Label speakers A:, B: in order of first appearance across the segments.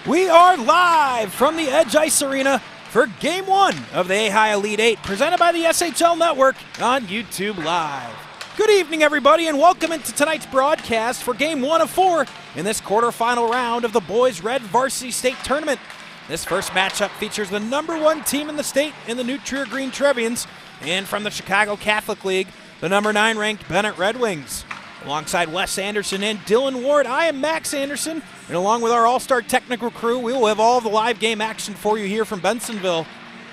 A: We are live from the Edge Ice Arena for Game 1 of the AHAI Elite 8, presented by the SHL Network on YouTube Live. Good evening, everybody, and welcome into tonight's broadcast for Game 1 of 4 in this quarterfinal round of the Boys Red Varsity State Tournament. This first matchup features the #1 team in the state in the New Trier Green Trevians, and from the Chicago Catholic League, the #9 ranked Benet Redwings. Alongside Wes Anderson and Dylan Ward, I am Max Anderson, and along with our all-star technical crew, we will have all the live game action for you here from Bensonville.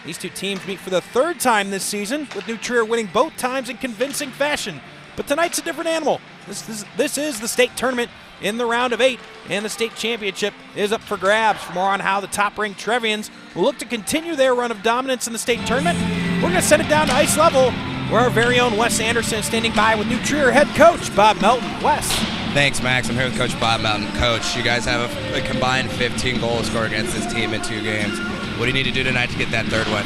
A: These two teams meet for the third time this season, with New Trier winning both times in convincing fashion. But tonight's a different animal. This is the state tournament in the round of 8, and the state championship is up for grabs. For more on how the top-ranked Trevians will look to continue their run of dominance in the state tournament, we're going to send it down to ice level, where our very own Wes Anderson is standing by with New Trier head coach Bob Melton. Wes.
B: Thanks, Max. I'm here with Coach Bob Melton. Coach, you guys have a combined 15 goals scored against this team in 2 games. What do you need to do tonight to get that third win?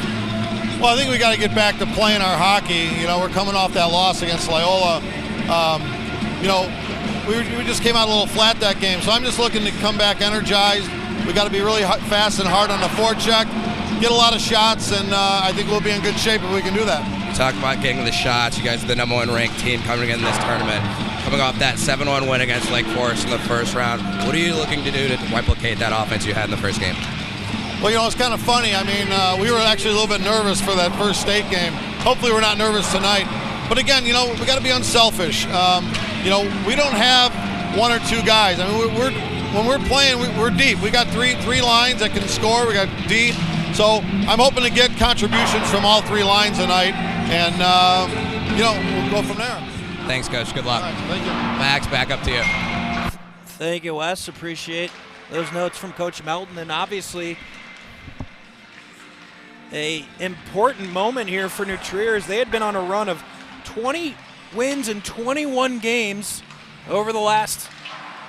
C: Well, I think we got to get back to playing our hockey. You know, we're coming off that loss against Loyola. We just came out a little flat that game, so I'm just looking to come back energized. We got to be really fast and hard on the forecheck, get a lot of shots, and I think we'll be in good shape if we can do that.
B: You talk about getting the shots. You guys are the #1 ranked team coming in this tournament. Coming off that 7-1 win against Lake Forest in the first round, what are you looking to do to replicate that offense you had in the first game?
C: Well, you know, it's kind of funny. I mean, we were actually a little bit nervous for that first state game. Hopefully we're not nervous tonight. But again, you know, we got to be unselfish. You know, we don't have 1 or 2 guys. I mean, when we're playing, we're deep. We got three lines that can score. We got D. So I'm hoping to get contributions from all 3 lines tonight, and you know, we'll go from there.
B: Thanks, Coach. Good luck.
C: All right, thank you.
B: Max, back up to you.
A: Thank you, Wes. Appreciate those notes from Coach Melton, and obviously a important moment here for New Trier, as they had been on a run of 20 wins in 21 games over the last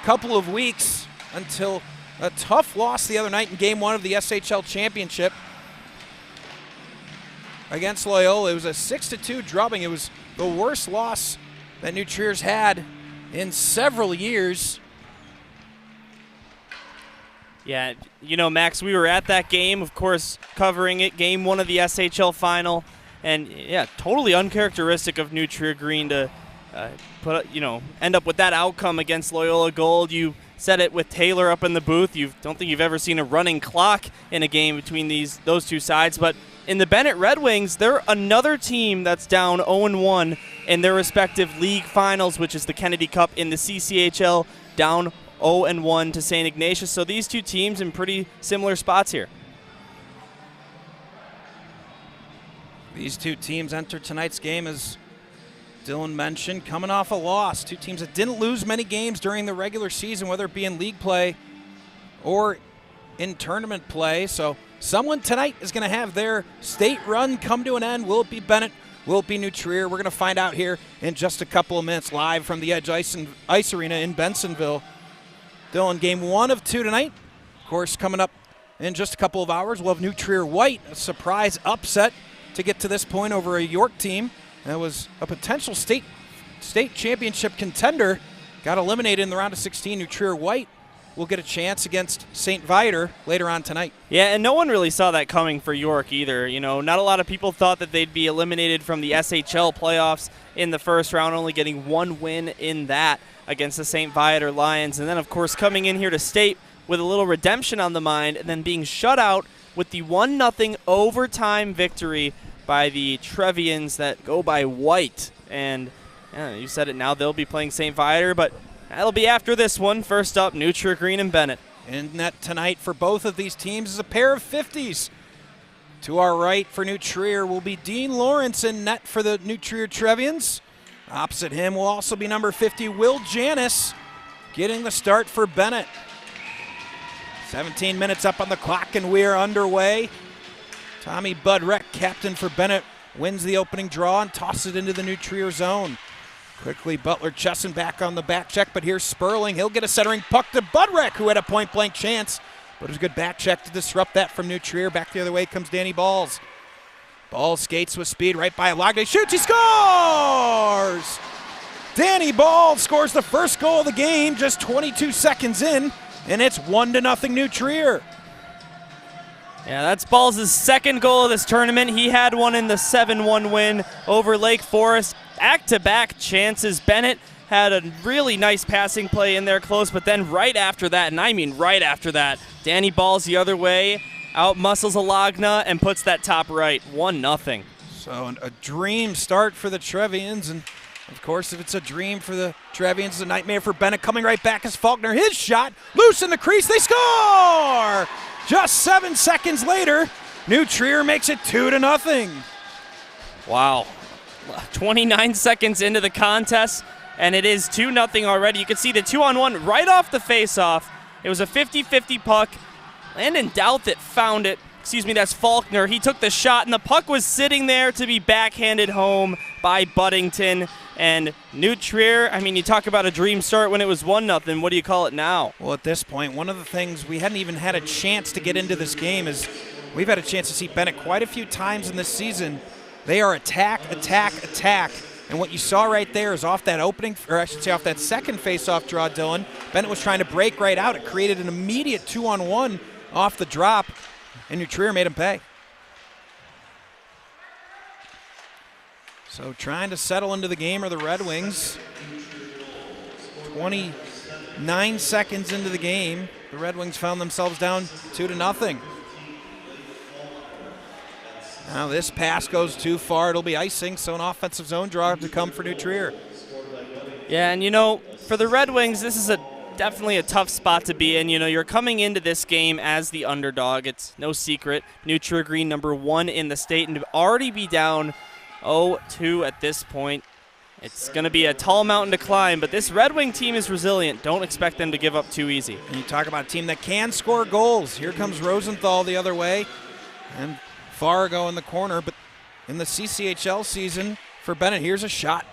A: couple of weeks until a tough loss the other night in Game 1 of the SHL Championship against Loyola. It was a 6-2 drubbing. It was the worst loss that New Trier's had in several years.
D: Yeah, you know, Max, we were at that game, of course, covering it, Game 1 of the SHL final, and yeah, totally uncharacteristic of New Trier Green to end up with that outcome against Loyola Gold. You said it with Taylor up in the booth. Don't think you've ever seen a running clock in a game between those two sides, but in the Benet Redwings, they're another team that's down 0-1 in their respective league finals, which is the Kennedy Cup in the CCHL, down 0-1 to St. Ignatius. So these two teams in pretty similar spots here.
A: These two teams enter tonight's game, as Dylan mentioned, coming off a loss. Two teams that didn't lose many games during the regular season, whether it be in league play or in tournament play. So someone tonight is going to have their state run come to an end. Will it be Benet? Will it be New Trier? We're going to find out here in just a couple of minutes, live from the Edge Ice Arena in Bensonville. Dylan, Game 1 of 2 tonight. Of course, coming up in just a couple of hours, we'll have New Trier White, a surprise upset to get to this point over a York team that was a potential state championship contender. Got eliminated in the round of 16. New Trier White will get a chance against St. Viator later on tonight.
D: Yeah, and no one really saw that coming for York either. You know, not a lot of people thought that they'd be eliminated from the SHL playoffs in the first round, only getting 1 win in that against the St. Viator Lions. And then, of course, coming in here to state with a little redemption on the mind, and then being shut out with the 1-0 overtime victory by the Trevians that go by White. And yeah, you said it now, they'll be playing St. Viator, but that'll be after this one. First up, New Trier Green and Benet.
A: In net tonight for both of these teams is a pair of 50s. To our right for New Trier will be Dean Lawrence in net for the New Trier Trevians. Opposite him will also be number 50, Will Janis, getting the start for Benet. 17 minutes up on the clock, and we are underway. Tommy Budreck, captain for Benet, wins the opening draw and tosses it into the New Trier zone. Quickly, Butler Chesson back on the back check, but here's Sperling. He'll get a centering puck to Budreck, who had a point-blank chance, but it was a good back check to disrupt that from New Trier. Back the other way comes Danny Balls. Ball skates with speed right by Lagne. Shoots, he scores! Danny Ball scores the first goal of the game just 22 seconds in. and it's 1-0 New Trier.
D: Yeah, that's Balls' second goal of this tournament. He had one in the 7-1 win over Lake Forest. Back-to-back chances. Benet had a really nice passing play in there close, but then right after that, and I mean right after that, Danny Balls the other way, out-muscles Alagna and puts that top right, 1-0.
A: So a dream start for the Trevians, and of course if it's a dream for the Trevians, it's a nightmare for Benet. Coming right back is Faulkner. His shot, loose in the crease, they score! Just 7 seconds later, New Trier makes it 2-0.
D: Wow. 29 seconds into the contest, and it is 2-0 already. You can see the 2-on-1 right off the face-off. It was a 50-50 puck. Landon Douthit found it. Excuse me, that's Faulkner. He took the shot, and the puck was sitting there to be backhanded home by Buddington. And New Trier, I mean, you talk about a dream start when it was 1-0. What do you call it now?
A: Well, at this point, one of the things we hadn't even had a chance to get into this game is we've had a chance to see Benet quite a few times in this season. They are attack, attack, attack. And what you saw right there is off that opening, or I should say off that second face-off draw, Dylan, Benet was trying to break right out. It created an immediate 2-on-1 off the drop, and New Trier made him pay. So trying to settle into the game are the Red Wings. 29 seconds into the game, the Red Wings found themselves down 2-0. Now this pass goes too far. It'll be icing, so an offensive zone draw to come for New Trier.
D: Yeah, and you know, for the Red Wings, this is definitely a tough spot to be in. You know, you're coming into this game as the underdog. It's no secret. New Trier Green, #1 in the state, and to already be down 0-2 at this point, it's going to be a tall mountain to climb, but this Red Wing team is resilient. Don't expect them to give up too easy.
A: And you talk about a team that can score goals. Here comes Rosenthal the other way, and Fargo in the corner, but in the CCHL season for Benet, here's a shot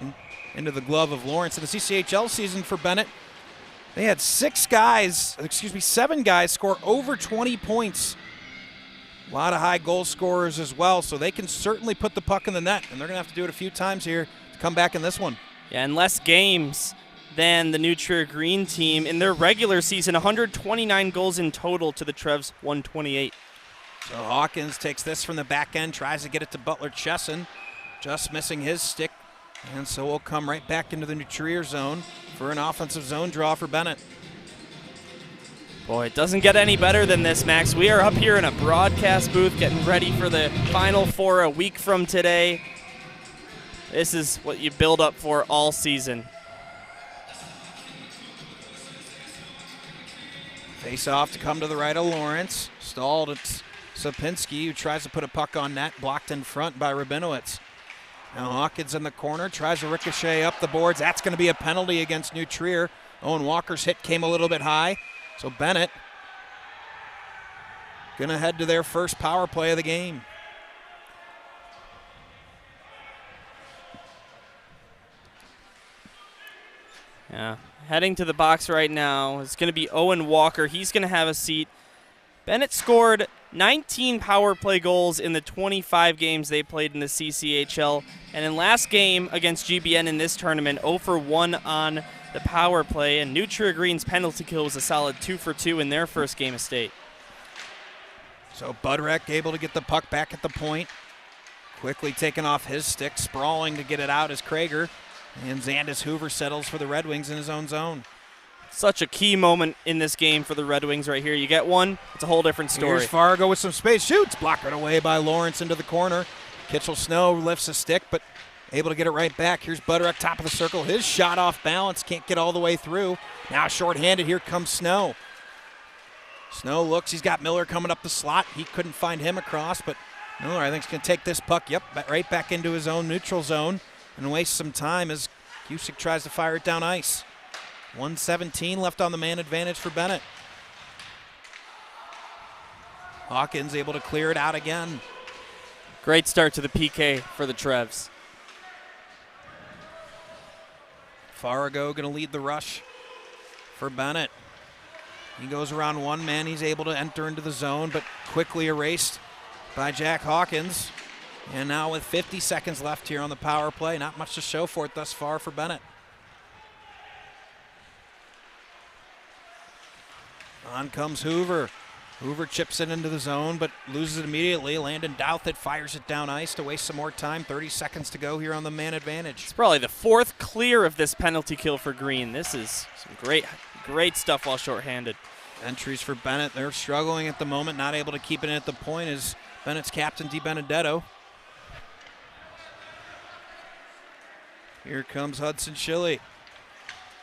A: into the glove of Lawrence. In the CCHL season for Benet, they had 7 guys score over 20 points. A lot of high goal scorers as well, so they can certainly put the puck in the net, and they're going to have to do it a few times here to come back in this one.
D: Yeah, and less games than the New Trier Green team. In their regular season, 129 goals in total to the Trevs' 128.
A: So Hawkins takes this from the back end, tries to get it to Butler Chesson, just missing his stick, and so we'll come right back into the New Trier zone for an offensive zone draw for Benet.
D: Boy, it doesn't get any better than this, Max. We are up here in a broadcast booth getting ready for the Final Four a week from today. This is what you build up for all season.
A: Face off to come to the right of Lawrence. Stalled. It's Sapinski who tries to put a puck on net, blocked in front by Rabinowitz. Now Hawkins in the corner, tries to ricochet up the boards. That's going to be a penalty against New Trier. Owen Walker's hit came a little bit high. So Benet going to head to their first power play of the game.
D: Yeah, heading to the box right now is going to be Owen Walker. He's going to have a seat. Benet scored 19 power play goals in the 25 games they played in the CCHL. And in last game against GBN in this tournament, 0 for 1 on the power play. And New Trier Green's penalty kill was a solid 2 for 2 in their first game of state.
A: So Budrek able to get the puck back at the point. Quickly taken off his stick, sprawling to get it out as Krager. And Xandis Hoover settles for the Red Wings in his own zone.
D: Such a key moment in this game for the Red Wings right here. You get one, it's a whole different story.
A: Here's Fargo with some space. Shoots. Blocked away by Lawrence into the corner. Kitchell Snow lifts a stick, but able to get it right back. Here's Budrek, top of the circle. His shot off balance. Can't get all the way through. Now shorthanded. Here comes Snow. Snow looks. He's got Miller coming up the slot. He couldn't find him across, but Miller, I think, is going to take this puck, right back into his own neutral zone and waste some time as Cusick tries to fire it down ice. 1:17 left on the man advantage for Benet. Hawkins able to clear it out again.
D: Great start to the PK for the Trevs.
A: Farrago going to lead the rush for Benet. He goes around one man. He's able to enter into the zone, but quickly erased by Jack Hawkins. And now with 50 seconds left here on the power play, not much to show for it thus far for Benet. On comes Hoover. Hoover chips it into the zone, but loses it immediately. Landon Douthit fires it down ice to waste some more time. 30 seconds to go here on the man advantage.
D: It's probably the 4th clear of this penalty kill for Green. This is some great stuff while shorthanded.
A: Entries for Benet. They're struggling at the moment, not able to keep it in at the point as Bennett's captain, DiBenedetto. Here comes Hudson Schilly.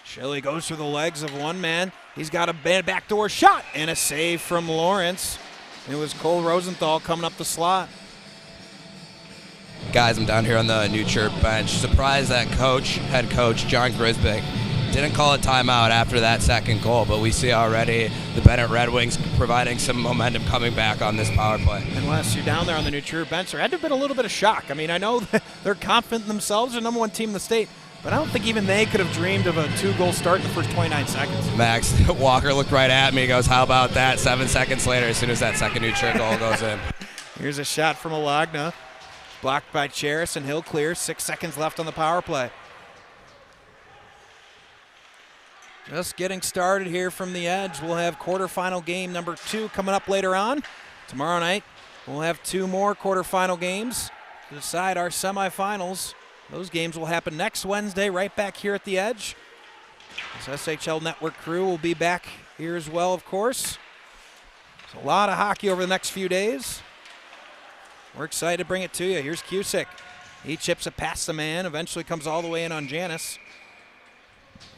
A: Schilly goes through the legs of one man. He's got a backdoor shot and a save from Lawrence. It was Cole Rosenthal coming up the slot.
B: Guys, I'm down here on the New Chirp bench. Surprised that head coach John Grisbeck, didn't call a timeout after that second goal, but we see already the Benet Red Wings providing some momentum coming back on this power play.
A: And Wes, you're down there on the New Chirp bench. There had to have been a little bit of shock. I mean, I know that they're confident in themselves, they're number 1 team in the state, but I don't think even they could have dreamed of a 2-goal start in the first 29 seconds.
B: Max Walker looked right at me, goes, how about that? 7 seconds later, as soon as that second New Chirp goal goes in.
A: Here's a shot from Alagna. Blocked by Cheris, and he'll clear. 6 seconds left on the power play. Just getting started here from the edge. We'll have quarterfinal game number 2 coming up later on. Tomorrow night, we'll have 2 more quarterfinal games to decide our semifinals. Those games will happen next Wednesday right back here at the edge. This SHL Network crew will be back here as well, of course. There's a lot of hockey over the next few days. We're excited to bring it to you. Here's Cusick. He chips it past the man, eventually comes all the way in on Janis.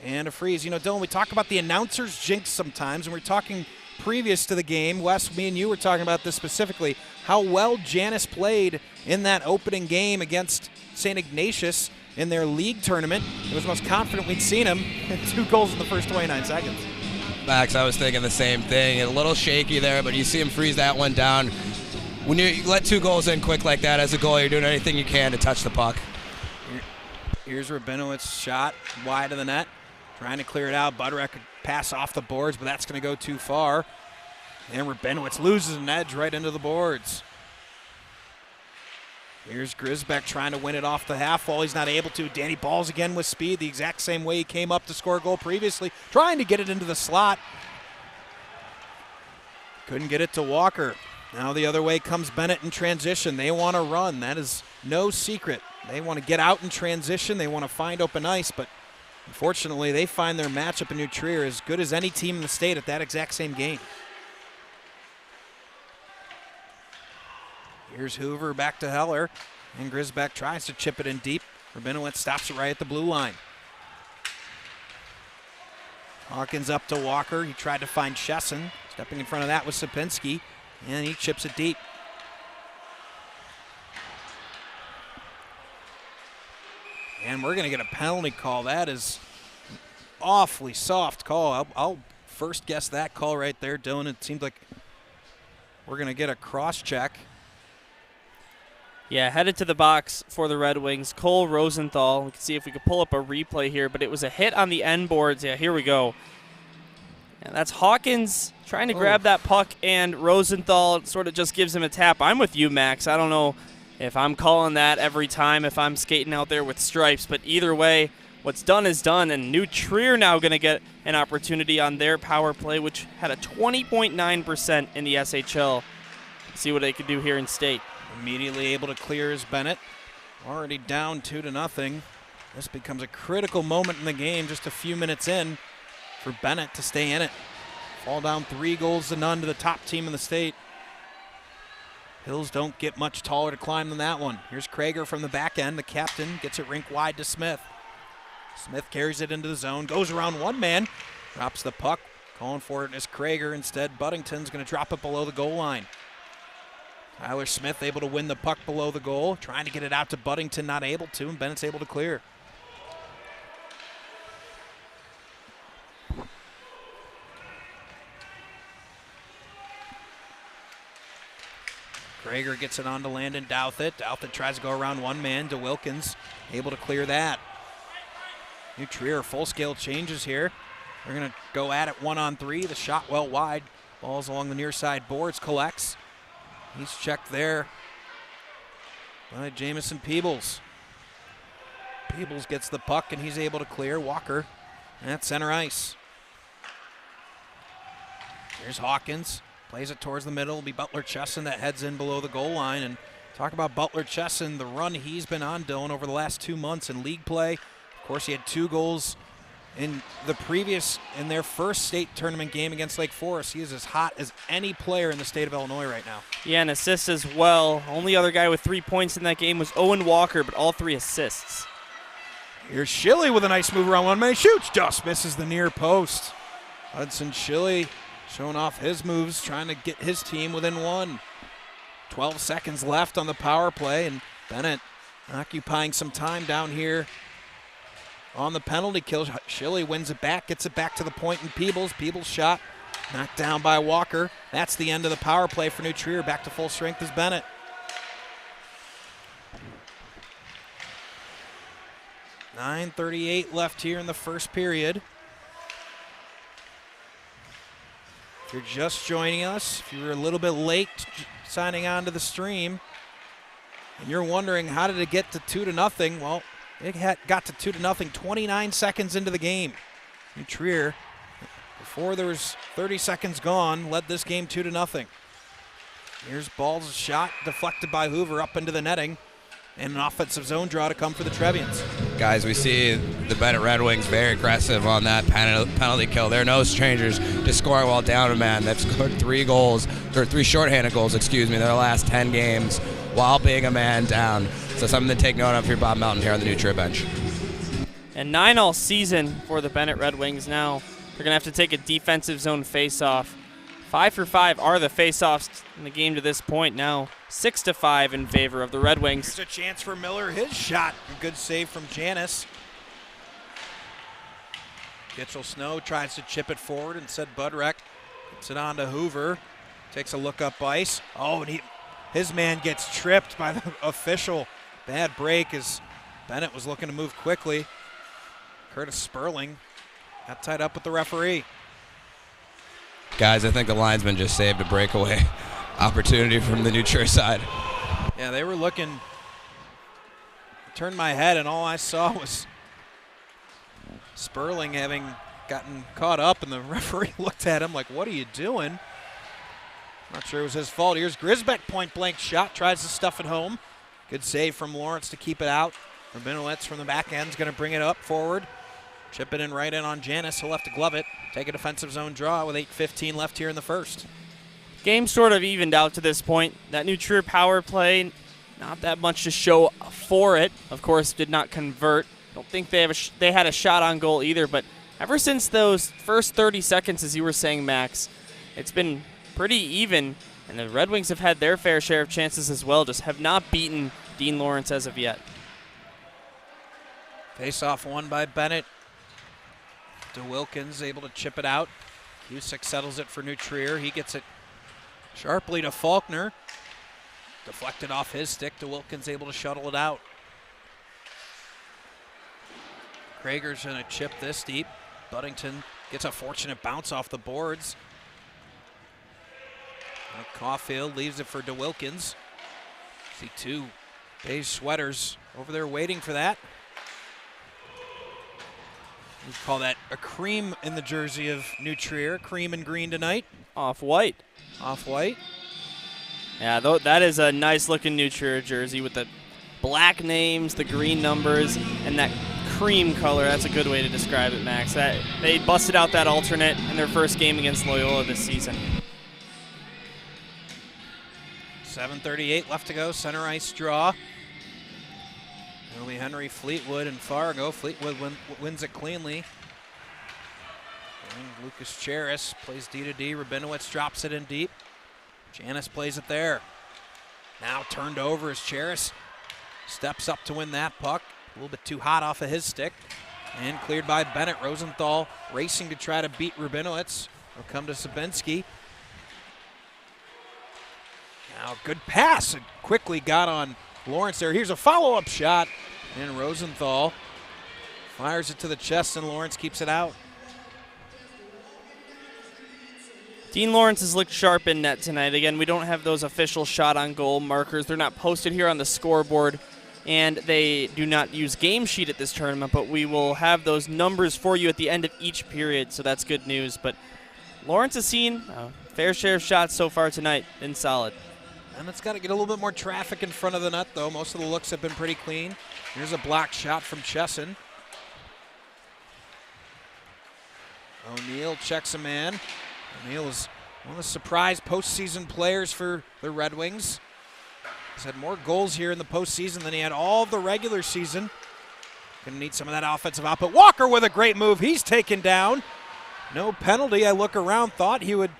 A: And a freeze. You know, Dylan, we talk about the announcers jinx sometimes, and we're talking previous to the game. Wes, me and you were talking about this specifically, how well Janis played in that opening game against St. Ignatius in their league tournament. It was the most confident we'd seen him, and 2 goals in the first 29 seconds.
B: Max, I was thinking the same thing. A little shaky there, but you see him freeze that one down. When you let 2 goals in quick like that as a goalie, you're doing anything you can to touch the puck.
A: Here's Rabinowitz's shot wide of the net. Trying to clear it out. Budrek could pass off the boards, but that's going to go too far. And Rabinowitz loses an edge right into the boards. Here's Grisbeck trying to win it off the half wall. He's not able to. Danny Balls again with speed, the exact same way he came up to score a goal previously. Trying to get it into the slot. Couldn't get it to Walker. Now the other way comes Benet in transition. They want to run. That is no secret. They want to get out in transition. They want to find open ice, but unfortunately, they find their matchup in New Trier as good as any team in the state at that exact same game. Here's Hoover back to Heller, and Grisbeck tries to chip it in deep. Rabinowitz stops it right at the blue line. Hawkins up to Walker. He tried to find Chesson. Stepping in front of that was Sapinski, and he chips it deep. And we're going to get a penalty call. That is an awfully soft call. I'll first guess that call right there, Dylan. It seems like we're going to get a cross-check.
D: Yeah, headed to the box for the Red Wings. Cole Rosenthal. We can see if we could pull up a replay here, but it was a hit on the end boards. Yeah, here we go. And that's Hawkins trying to grab that puck, and Rosenthal sort of just gives him a tap. I'm with you, Max. I don't know if I'm calling that every time if I'm skating out there with stripes, but either way, what's done is done, and New Trier now going to get an opportunity on their power play, which had a 20.9% in the SHL. See what they can do here in state.
A: Immediately able to clear is Benet. Already down 2-0. This becomes a critical moment in the game just a few minutes in for Benet to stay in it. Fall down 3-0 to the top team in the state. Hills don't get much taller to climb than that one. Here's Krager from the back end. The captain gets it rink wide to Smith. Smith carries it into the zone, goes around one man, drops the puck. Calling for it is Krager. Instead, Buddington's going to drop it below the goal line. Tyler Smith able to win the puck below the goal, trying to get it out to Buddington, not able to, and Bennett's able to clear. Krager gets it on to Landon Douthit. Douthit tries to go around one man to Wilkins, able to clear that. New Trier full-scale changes here. They're going to go at it 1-on-3. The shot well wide. Ball's along the near side boards, collects. He's checked there by Jamison Peebles. Peebles gets the puck and he's able to clear. Walker at center ice. Here's Hawkins. Plays it towards the middle. It'll be Butler-Chesson that heads in below the goal line. And talk about Butler-Chesson, the run he's been on, Dylan, over the last 2 months in league play. Of course, he had 2 goals in their first state tournament game against Lake Forest. He is as hot as any player in the state of Illinois right now.
D: Yeah, and assists as well. Only other guy with 3 points in that game was Owen Walker, but all 3 assists.
A: Here's Schilly with a nice move around one man. Shoots, just misses the near post. Hudson Schilly showing off his moves, trying to get his team within 1. 12 seconds left on the power play, and Benet occupying some time down here on the penalty kill. Schilly wins it back, gets it back to the point in Peebles. Peebles shot knocked down by Walker. That's the end of the power play for New Trier. Back to full strength is Benet. .938 left here in the first period. If you're just joining us, if you were a little bit late signing on to the stream, and you're wondering how did it get to 2-0, well, it got to 2-0 29 seconds into the game. New Trier, before there was 30 seconds gone, led this game 2-0. Here's Ball's shot deflected by Hoover up into the netting, and an offensive zone draw to come for the Trevians.
B: Guys, we see the Benet Red Wings very aggressive on that penalty kill. They're no strangers to scoring while down a man. They've scored 3 shorthanded goals, their last 10 games while being a man down. So something to take note of here, Bob Melton, here on the New Trier bench.
D: And 9 all season for the Benet Red Wings now. They're going to have to take a defensive zone face-off. 5 for 5 are the face-offs in the game to this point now. 6-5 in favor of the Red Wings.
A: Here's a chance for Miller. His shot. A good save from Janis. Kitchell Snow tries to chip it forward. Instead, Budreck puts it on to Hoover. Takes a look up ice. Oh, and his man gets tripped by the official. Bad break as Benet was looking to move quickly. Curtis Sperling got tied up with the referee.
B: Guys, I think the linesman just saved a breakaway opportunity from the New Trier side.
A: Yeah, they were looking. I turned my head and all I saw was Sperling having gotten caught up, and the referee looked at him like, what are you doing? Not sure it was his fault. Here's Grisbeck, point blank shot, tries to stuff it home. Good save from Lawrence to keep it out. Rabinowitz from the back end is going to bring it up forward. Chip it in right in on Janis. He'll have to glove it. Take a defensive zone draw with 8:15 left here in the first.
D: Game sort of evened out to this point. That New Trier power play, not that much to show for it. Of course, did not convert. Don't think they had a shot on goal either, but ever since those first 30 seconds, as you were saying, Max, it's been pretty even, and the Red Wings have had their fair share of chances as well, just have not beaten Dean Lawrence as of yet.
A: Face-off won by Benet. DeWilkins able to chip it out. Cusick settles it for New Trier. He gets it sharply to Faulkner. Deflected off his stick. DeWilkins able to shuttle it out. Krager's going to chip this deep. Buddington gets a fortunate bounce off the boards. Now Caulfield leaves it for DeWilkins. See 2 beige sweaters over there waiting for that. We call that a cream in the jersey of New Trier. Cream and green tonight.
D: Off-white.
A: Off-white.
D: Yeah, that is a nice-looking New Trier jersey with the black names, the green numbers, and that cream color. That's a good way to describe it, Max. They busted out that alternate in their first game against Loyola this season.
A: 7:38 left to go. Center ice draw. Only Henry, Fleetwood, and Fargo. Fleetwood wins it cleanly. And Lucas Charis plays D to D. Rabinowitz drops it in deep. Janis plays it there. Now turned over as Charis steps up to win that puck. A little bit too hot off of his stick. And cleared by Benet. Rosenthal racing to try to beat Rabinowitz. Will come to Sabinski. Now good pass. It quickly got on Lawrence there. Here's a follow-up shot. And Rosenthal fires it to the chest, and Lawrence keeps it out.
D: Dean Lawrence has looked sharp in net tonight. Again, we don't have those official shot-on-goal markers. They're not posted here on the scoreboard, and they do not use game sheet at this tournament, but we will have those numbers for you at the end of each period, so that's good news. But Lawrence has seen a fair share of shots so far tonight. Been solid.
A: And it's got to get a little bit more traffic in front of the net, though. Most of the looks have been pretty clean. Here's a blocked shot from Chesson. O'Neill checks a man. O'Neill is one of the surprise postseason players for the Red Wings. He's had more goals here in the postseason than he had all of the regular season. Gonna need some of that offensive output. Walker with a great move. He's taken down. No penalty. I look around, thought he would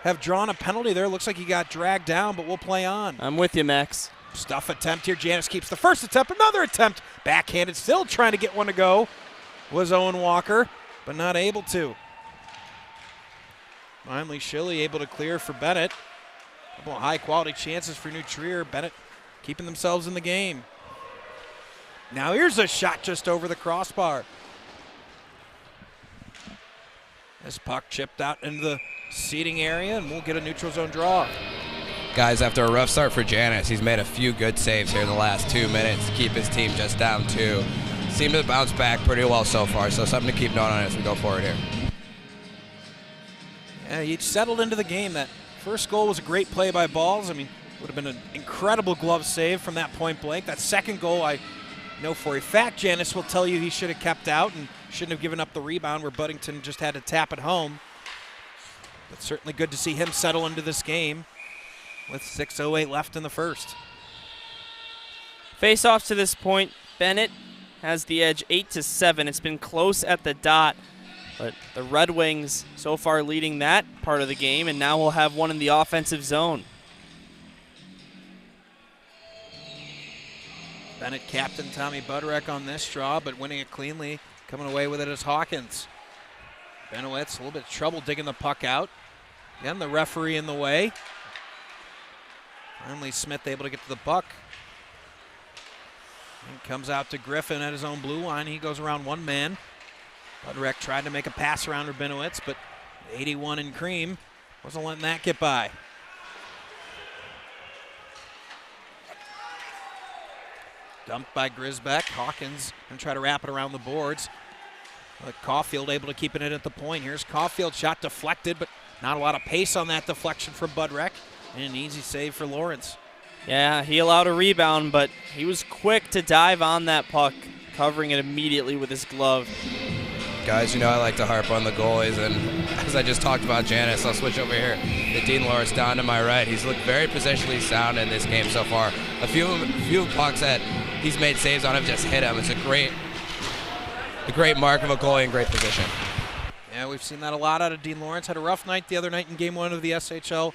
A: have drawn a penalty there. Looks like he got dragged down, but we'll play on.
D: I'm with you, Max.
A: Stuff attempt here. Janice keeps the first attempt. Another attempt. Backhanded, still trying to get one to go. Was Owen Walker, but not able to. Finally, Schilly able to clear for Benet. A couple of high-quality chances for New Trier. Benet keeping themselves in the game. Now here's a shot just over the crossbar. This puck chipped out into the seating area, and we'll get a neutral zone draw.
B: Guys, after a rough start for Janice, he's made a few good saves here in the last 2 minutes to keep his team just down 2. Seemed to bounce back pretty well so far, so something to keep note on as we go forward here.
A: Yeah, he settled into the game. That first goal was a great play by Balls. I mean, would have been an incredible glove save from that point blank. That second goal, I know for a fact Janice will tell you he should have kept out and shouldn't have given up the rebound where Buddington just had to tap it home. But certainly good to see him settle into this game with 6:08 left in the first.
D: Face-offs to this point, Benet has the edge 8-7. It's been close at the dot, but the Red Wings so far leading that part of the game, and now we'll have one in the offensive zone.
A: Benet captain Tommy Budrek on this draw, but winning it cleanly. Coming away with it is Hawkins. Benowitz, a little bit of trouble digging the puck out. Again, the referee in the way. Finally, Smith able to get to the puck. And comes out to Griffin at his own blue line. He goes around one man. Budrek tried to make a pass around Rabinowitz, but 81 in cream wasn't letting that get by. Dumped by Grisbeck. Hawkins going to try to wrap it around the boards. But Caulfield able to keep it in at the point. Here's Caulfield, shot deflected, but not a lot of pace on that deflection from Budrek. And an easy save for Lawrence.
D: Yeah, he allowed a rebound, but he was quick to dive on that puck, covering it immediately with his glove.
B: Guys, you know I like to harp on the goalies, and as I just talked about Janice, I'll switch over here to Dean Lawrence down to my right. He's looked very positionally sound in this game so far. A few pucks that he's made saves on have just hit him. It's a great mark of a goalie in great position.
A: Yeah, we've seen that a lot out of Dean Lawrence. Had a rough night the other night in Game 1 of the SHL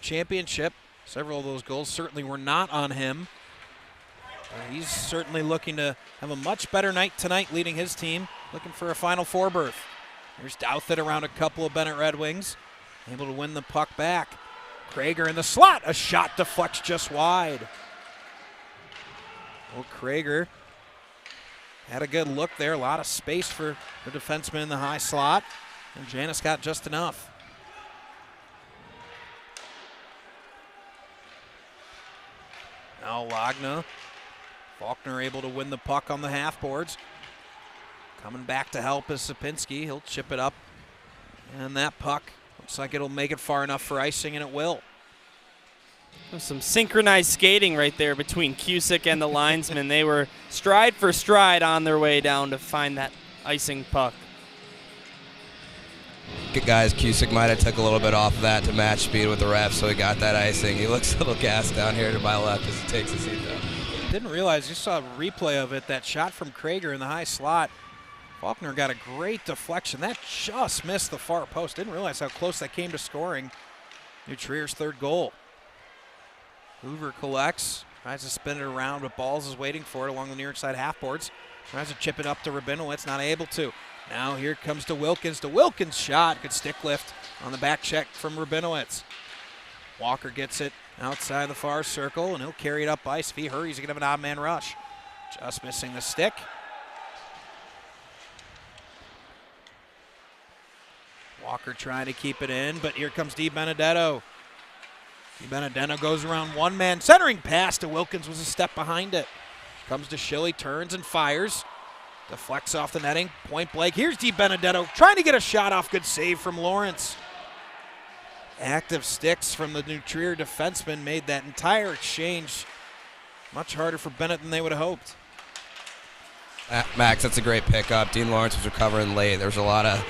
A: Championship. Several of those goals certainly were not on him. He's certainly looking to have a much better night tonight, leading his team, looking for a Final Four berth. Here's Douthit around a couple of Benet Red Wings, able to win the puck back. Krager in the slot, a shot deflects just wide. Well, Krager had a good look there, a lot of space for the defenseman in the high slot, and Janice got just enough. Now Lagna. Faulkner able to win the puck on the half boards. Coming back to help is Sapinski. He'll chip it up. And that puck looks like it'll make it far enough for icing, and it will.
D: Some synchronized skating right there between Cusick and the linesman. They were stride for stride on their way down to find that icing puck.
B: Good guys, Cusick might have took a little bit off of that to match speed with the ref, so he got that icing. He looks a little gassed down here to my left as he takes a seat down.
A: Didn't realize, just saw a replay of it, that shot from Krager in the high slot. Faulkner got a great deflection. That just missed the far post. Didn't realize how close that came to scoring New Trier's third goal. Hoover collects, tries to spin it around, but Balls is waiting for it along the near side half boards. Tries to chip it up to Rabinowitz, not able to. Now here comes to Wilkins. The Wilkins shot, good stick lift on the back check from Rabinowitz. Walker gets it outside the far circle, and he'll carry it up ice. If he hurries, he's going to have an odd man rush. Just missing the stick. Walker trying to keep it in, but here comes DiBenedetto. DiBenedetto goes around one man. Centering pass to Wilkins was a step behind it. Comes to Schilly, turns and fires. Deflects off the netting, point blank. Here's DiBenedetto trying to get a shot off. Good save from Lawrence. active sticks from the New Trier defenseman made that entire exchange much harder for Benet than they would have hoped.
B: Max, that's a great pickup. Dean Lawrence was recovering late. There was a lot of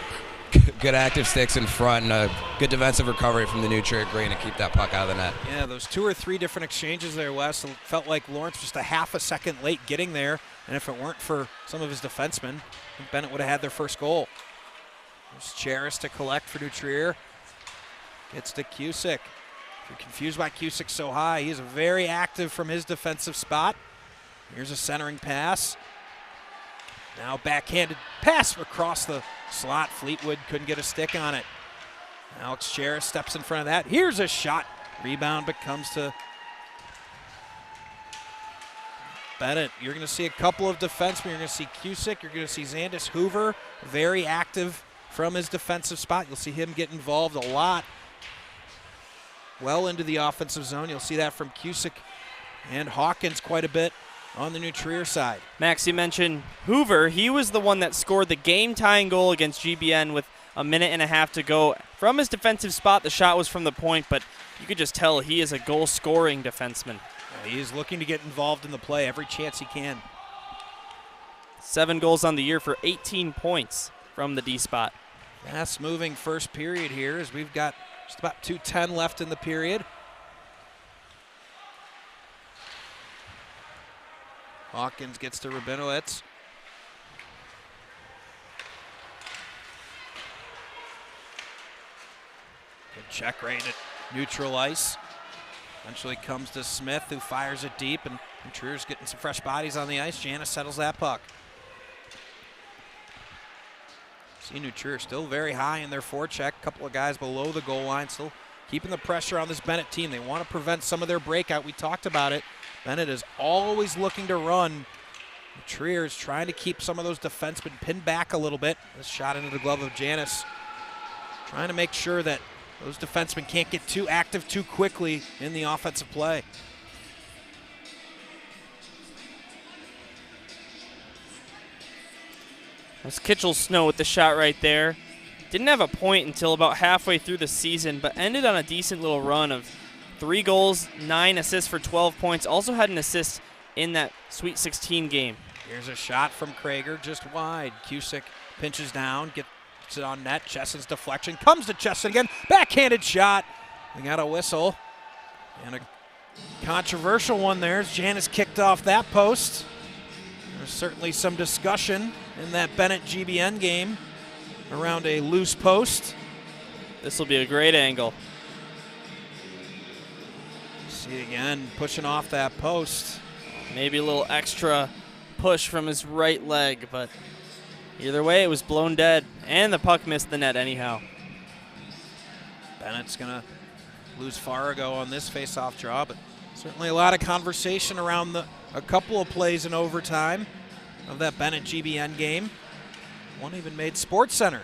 B: good active sticks in front and a good defensive recovery from the New Trier Green to keep that puck out of the net.
A: Yeah, those 2 or 3 different exchanges there, Wes, felt like Lawrence just a half a second late getting there, and if it weren't for some of his defensemen, I think Benet would have had their first goal. There's Charis to collect for New Trier. Gets to Cusick. If you're confused why Cusick's so high, he's very active from his defensive spot. Here's a centering pass. Now backhanded pass across the slot. Fleetwood couldn't get a stick on it. Alex Charis steps in front of that. Here's a shot. Rebound, but comes to Benet. You're going to see a couple of defensemen. You're going to see Cusick. You're going to see Xandis Hoover, very active from his defensive spot. You'll see him get involved a lot well into the offensive zone. You'll see that from Cusick and Hawkins quite a bit on the New Trier side.
D: Max, you mentioned Hoover. He was the one that scored the game-tying goal against GBN with a minute and a half to go. From his defensive spot, the shot was from the point, but you could just tell he is a goal-scoring defenseman.
A: Yeah, he is looking to get involved in the play every chance he can.
D: 7 goals on the year for 18 points from the D spot.
A: Fast-moving first period here as we've got just about 2:10 left in the period. Hawkins gets to Rabinowitz. Good check right at neutral ice. Eventually comes to Smith, who fires it deep, and Trier's getting some fresh bodies on the ice. Janis settles that puck. See New Trier still very high in their forecheck. A couple of guys below the goal line, still keeping the pressure on this Benet team. They want to prevent some of their breakout. We talked about it. Benet is always looking to run. Trier is trying to keep some of those defensemen pinned back a little bit. This shot into the glove of Janis. Trying to make sure that those defensemen can't get too active too quickly in the offensive play.
D: That's Kitchell Snow with the shot right there. Didn't have a point until about halfway through the season, but ended on a decent little run of 3 goals, 9 assists for 12 points. Also had an assist in that Sweet 16 game.
A: Here's a shot from Krager, just wide. Cusick pinches down, gets it on net. Cheson's deflection comes to Cheson again. Backhanded shot. We got a whistle. And a controversial one there as Janis kicked off that post. There's certainly some discussion in that Benet GBN game around a loose post.
D: This will be a great angle.
A: See it again, pushing off that post.
D: Maybe a little extra push from his right leg, but either way, it was blown dead, and the puck missed the net anyhow.
A: Bennett's going to lose Farago on this face-off draw, but certainly a lot of conversation around a couple of plays in overtime of that Benet GBN game. One even made Sports Center,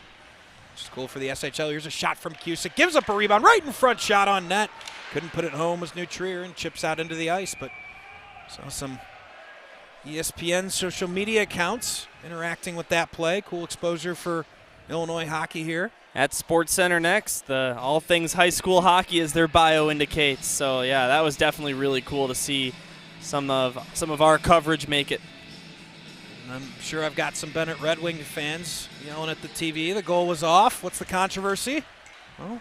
A: which is cool for the SHL. Here's a shot from Cusick, gives up a rebound, right in front, shot on net. Couldn't put it home as New Trier and chips out into the ice, but saw some ESPN social media accounts interacting with that play. Cool exposure for Illinois hockey here.
D: At Sports Center next, all things high school hockey as their bio indicates. So yeah, that was definitely really cool to see some of our coverage make it.
A: And I'm sure I've got some Benet Red Wing fans yelling at the TV. The goal was off. What's the controversy? Well,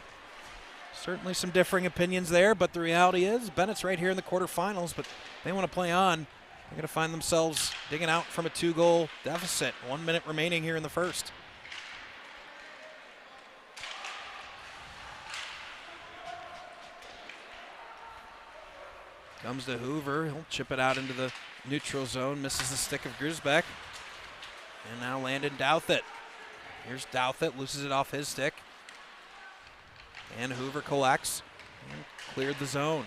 A: certainly some differing opinions there, but the reality is Bennett's right here in the quarterfinals, but they want to play on. They're going to find themselves digging out from a 2-goal deficit. 1 minute remaining here in the first. Comes to Hoover. He'll chip it out into the neutral zone. Misses the stick of Grisbeck. And now Landon Douthit. Here's Douthit. Loses it off his stick. And Hoover collects. And cleared the zone.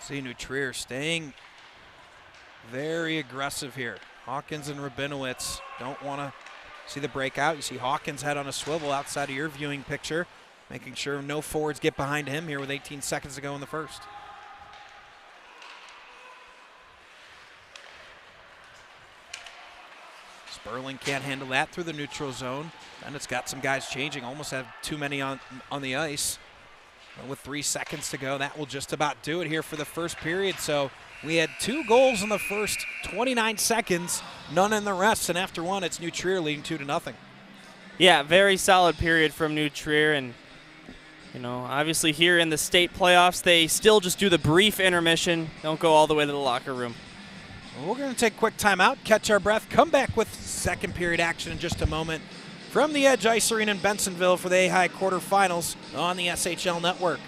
A: See New Trier staying very aggressive here. Hawkins and Rabinowitz don't want to see the breakout. You see Hawkins head on a swivel outside of your viewing picture, making sure no forwards get behind him here with 18 seconds to go in the first. Sperling can't handle that through the neutral zone. Bennett's got some guys changing, almost have too many on the ice. But with 3 seconds to go, that will just about do it here for the first period. So we had 2 goals in the first 29 seconds, none in the rest, and after one, it's New Trier leading 2-0.
D: Yeah, very solid period from New Trier, and obviously here in the state playoffs, they still just do the brief intermission, don't go all the way to the locker room.
A: Well, we're going to take a quick timeout, catch our breath, come back with second period action in just a moment from the Edge Ice Arena in Bensonville for the AHAI quarterfinals on the SHL Network.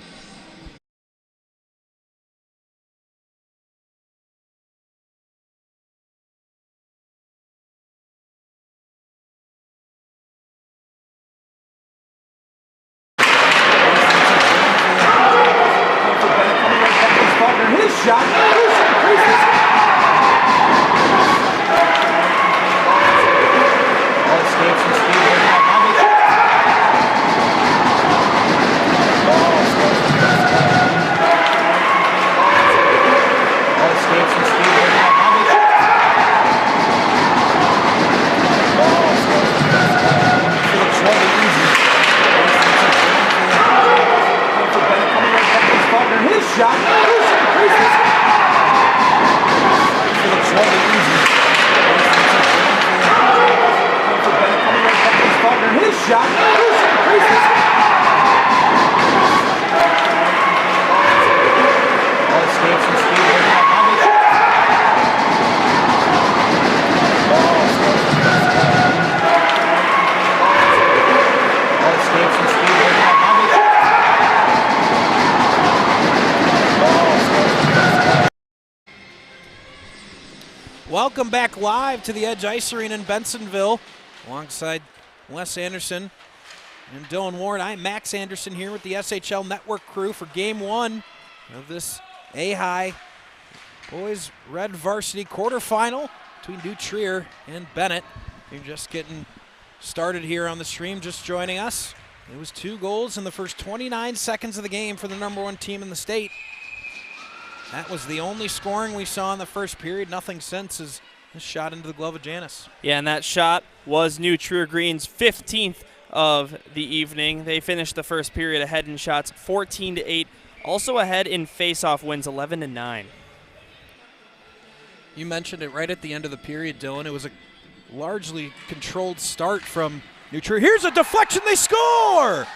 A: His shot. All escapes and speed. All escapes and speed. Looks really easy. His shot. Looks really easy. His shot. All escapes and speed. All escapes and speed. Welcome back live to the Edge Ice Arena in Bensonville alongside Wes Anderson and Dylan Ward. I'm Max Anderson here with the SHL Network crew for Game 1 of this AHAI Boys Red Varsity quarterfinal between New Trier and Benet. You're just getting started here on the stream, just joining us. It was 2 goals in the first 29 seconds of the game for the #1 team in the state. That was the only scoring we saw in the first period. Nothing since is this shot into the glove of Janis.
D: Yeah, and that shot was New Trier Green's 15th of the evening. They finished the first period ahead in shots 14-8. Also ahead in face-off wins 11-9.
A: You mentioned it right at the end of the period, Dylan. It was a largely controlled start from New Trier. Here's a deflection, they score!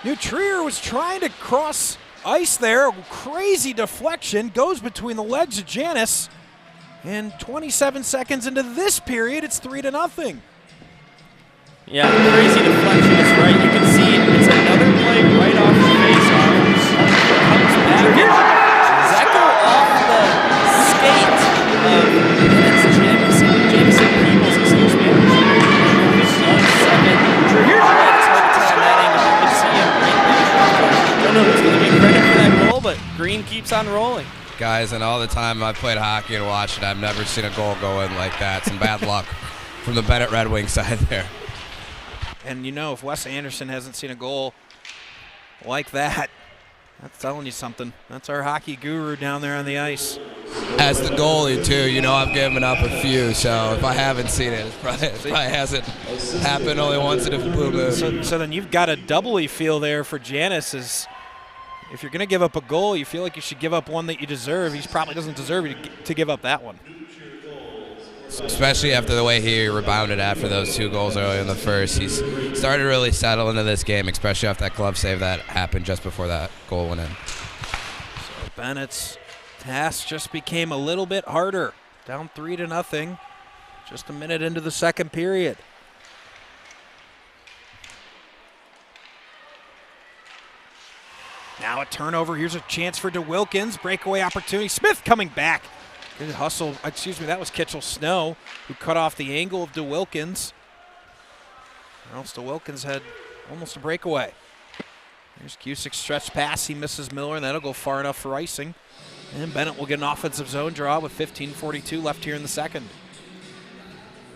A: New Trier was trying to cross ice there, crazy deflection, goes between the legs of Janis, and 27 seconds into this period, it's 3-0.
D: Yeah, the crazy deflection is right. You can see it's another play right off the face-off. Comes back, and does that go off the skate of Jamison Peebles, excuse me. 1 second. Here's it's hard to tell on that angle. You can see him right there. I don't know who's going to get credit for that goal, but Green keeps on rolling.
B: Guys, and all the time I've played hockey and watched it, I've never seen a goal go in like that. Some bad luck from the Benet Redwings side there.
A: And if Wes Anderson hasn't seen a goal like that, that's telling you something. That's our hockey guru down there on the ice.
B: As the goalie, too, I've given up a few, so if I haven't seen it, it probably hasn't happened only once in a blue moon.
A: So then you've got a doubly feel there for Janis. Is if you're going to give up a goal, you feel like you should give up one that you deserve. He probably doesn't deserve to give up that one.
B: Especially after the way he rebounded after those 2 goals early in the first. He's started to really settle into this game, especially after that glove save that happened just before that goal went in.
A: So Bennett's task just became a little bit harder. Down 3-0, just a minute into the second period. Now a turnover. Here's a chance for DeWilkins. Breakaway opportunity. Smith coming back. Good hustle. Excuse me, that was Kitchell Snow who cut off the angle of DeWilkins. Or else DeWilkins had almost a breakaway. Here's Cusick's stretch pass. He misses Miller, and that'll go far enough for icing. And Benet will get an offensive zone draw with 15:42 left here in the second.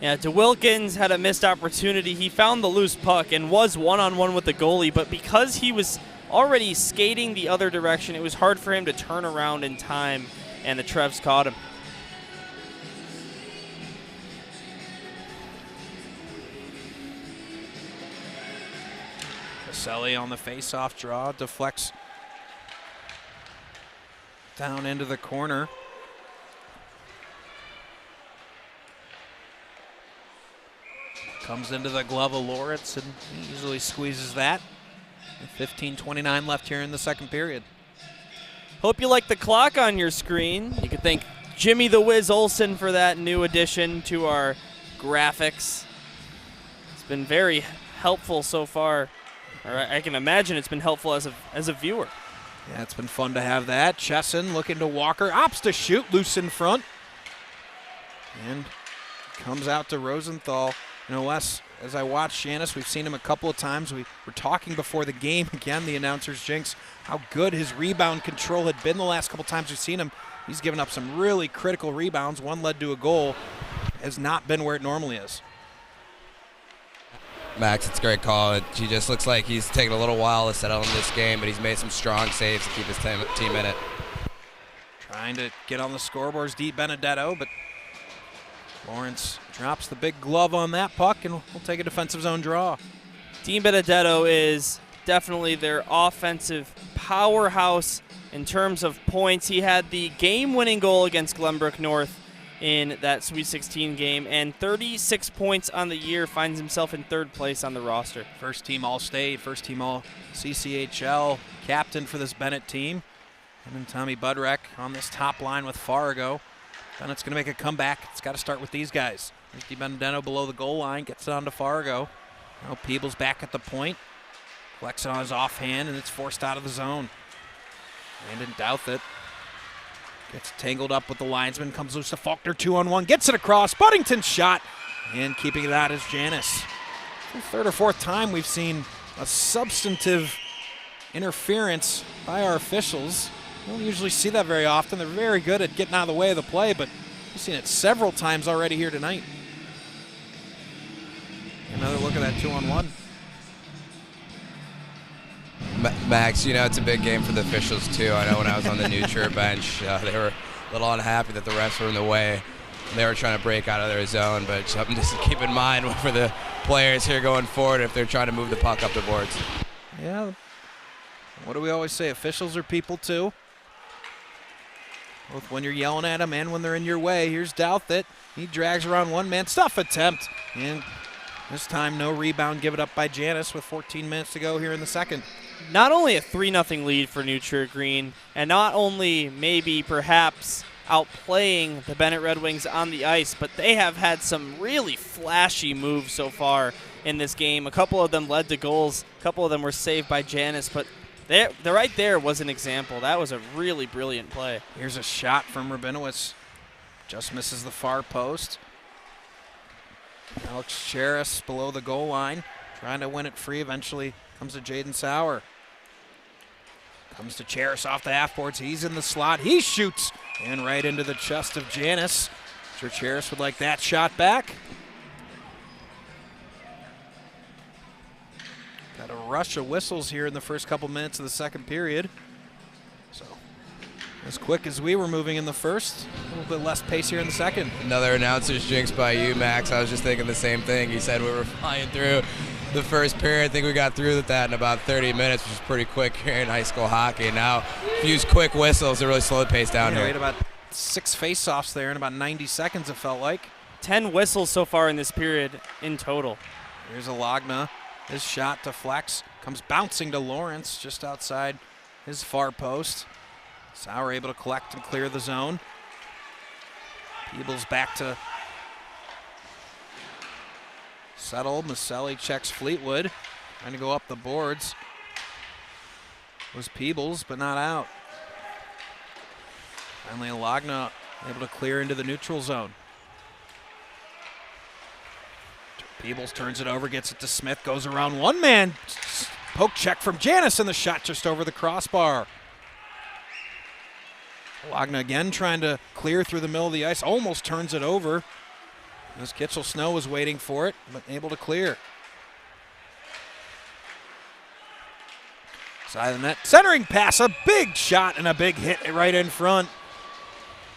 D: Yeah, DeWilkins had a missed opportunity. He found the loose puck and was one-on-one with the goalie, but because he was already skating the other direction, it was hard for him to turn around in time, and the Trevs caught him.
A: Maselli on the face-off draw, deflects down into the corner. Comes into the glove of Lawrence and he easily squeezes that. 15:29 left here in the second period.
D: Hope you like the clock on your screen. You can thank Jimmy the Wiz Olsen for that new addition to our graphics. It's been very helpful so far. Or I can imagine it's been helpful as a viewer.
A: Yeah, it's been fun to have that. Chesson looking to Walker, opts to shoot, loose in front. And comes out to Rosenthal. You know, Wes, as I watched Janis, we've seen him a couple of times. We were talking before the game, again, the announcers jinx, how good his rebound control had been the last couple times we've seen him. He's given up some really critical rebounds. One led to a goal. Has not been where it normally is.
B: Max, it's a great call. He just looks like he's taking a little while to settle in this game, but he's made some strong saves to keep his team in it.
A: Trying to get on the scoreboards, Deep Benedetto, but Lawrence drops the big glove on that puck, and we'll take a defensive zone draw.
D: Dean Benedetto is definitely their offensive powerhouse in terms of points. He had the game-winning goal against Glenbrook North in that Sweet 16 game, and 36 points on the year, finds himself in third place on the roster.
A: First team All-State, first team All-CCHL, captain for this Benet team. And then Tommy Budrek on this top line with Fargo. Bennett's going to make a comeback. It's got to start with these guys. There's DiBenedetto below the goal line, gets it on to Fargo. Now Peebles back at the point. Collects it on his offhand, and it's forced out of the zone. Brandon Douthit gets tangled up with the linesman, comes loose to Faulkner, 2-on-1, gets it across. Buddington's shot, and keeping it out is Janis. For the third or fourth time we've seen a substantive interference by our officials. We don't usually see that very often. They're very good at getting out of the way of the play, but we've seen it several times already here tonight. Another look at that 2-on-1.
B: Max, you know, it's a big game for the officials, too. I know when I was on the neutral bench, they were a little unhappy that the refs were in the way. They were trying to break out of their zone, but something just to keep in mind for the players here going forward if they're trying to move the puck up the boards.
A: Yeah. What do we always say? Officials are people, too. Both when you're yelling at them and when they're in your way. Here's Douthit. He drags around one man. Stuff attempt. And this time no rebound given up by Janis with 14 minutes to go here in the second.
D: Not only a 3-0 lead for New Trier Green, and not only maybe perhaps outplaying the Benet Red Wings on the ice, but they have had some really flashy moves so far in this game. A couple of them led to goals. A couple of them were saved by Janis, but the right there was an example. That was a really brilliant play.
A: Here's a shot from Rabinowitz. Just misses the far post. Alex Cheris below the goal line, trying to win it free. Eventually comes to Jaden Sauer. Comes to Cheris off the half boards. He's in the slot. He shoots, and right into the chest of Janis. I'm sure Cheris would like that shot back. Got a rush of whistles here in the first couple minutes of the second period. So, as quick as we were moving in the first, a little bit less pace here in the second.
B: Another announcer's jinx by you, Max. I was just thinking the same thing. You said we were flying through the first period. I think we got through with that in about 30 minutes, which is pretty quick here in high school hockey. And now, use quick whistles to really slow the pace down
A: We
B: here.
A: had about 6 face-offs there in about 90 seconds, it felt like.
D: 10 whistles so far in this period in total.
A: Here's Alagna. His shot deflects, comes bouncing to Lawrence just outside his far post. Sauer able to collect and clear the zone. Peebles back to settle. Maselli checks Fleetwood. Trying to go up the boards. Was Peebles, but not out. Finally, Alagna able to clear into the neutral zone. Peebles turns it over, gets it to Smith, goes around one man. Poke check from Janis, and the shot just over the crossbar. Alagna again trying to clear through the middle of the ice, almost turns it over. As Kitchell Snow was waiting for it, but able to clear. Side of the net, centering pass, a big shot and a big hit right in front.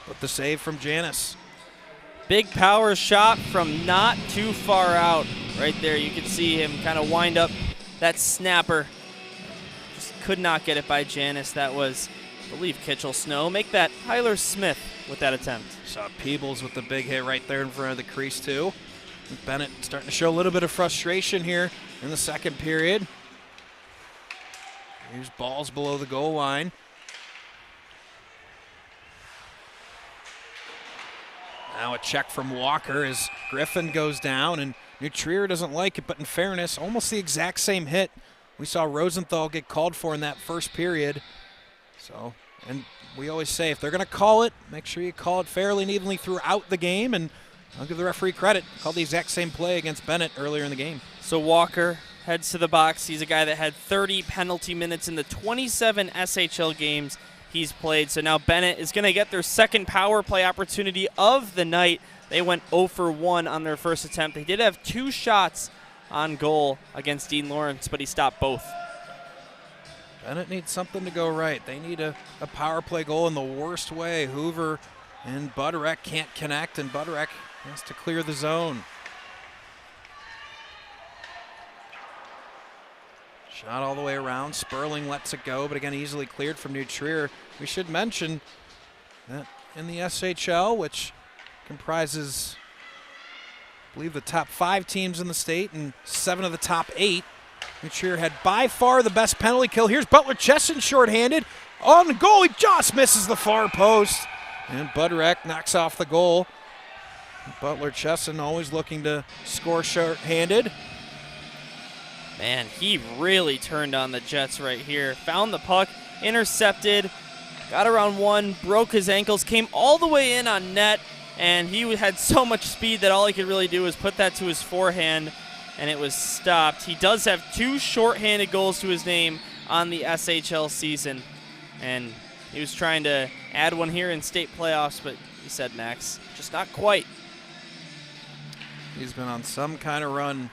A: But the save from Janis.
D: Big power shot from not too far out. Right there, you can see him kind of wind up that snapper could not get it by Janis. That was, I believe, Kitchell Snow. Make that Tyler Smith with that attempt.
A: Saw Peebles with the big hit right there in front of the crease, too. And Benet starting to show a little bit of frustration here in the second period. Here's balls below the goal line. Now a check from Walker as Griffin goes down, and New Trier doesn't like it, but in fairness, almost the exact same hit we saw Rosenthal get called for in that first period. So, and we always say if they're going to call it, make sure you call it fairly and evenly throughout the game, and I'll give the referee credit. Called the exact same play against Benet earlier in the game.
D: So Walker heads to the box. He's a guy that had 30 penalty minutes in the 27 SHL games he's played. So now Benet is going to get their second power play opportunity of the night. They went 0 for 1 on their first attempt. They did have 2 shots on goal against Dean Lawrence, but he stopped both.
A: Benet needs something to go right. They need a power play goal in the worst way. Hoover and Budorek can't connect, and Budorek has to clear the zone. Shot all the way around. Sperling lets it go, but again, easily cleared from New Trier. We should mention that in the SHL, which comprises, I believe, the top 5 teams in the state and 7 of the top 8, New Trier had by far the best penalty kill. Here's Butler Chesson shorthanded. On the goal, he just misses the far post. And Budorek knocks off the goal. Butler Chesson always looking to score shorthanded.
D: Man, he really turned on the Jets right here. Found the puck, intercepted, got around one, broke his ankles, came all the way in on net, and he had so much speed that all he could really do was put that to his forehand, and it was stopped. He does have 2 shorthanded goals to his name on the SHL season, and he was trying to add one here in state playoffs, but he said, Max, just not quite.
A: He's been on some kind of run.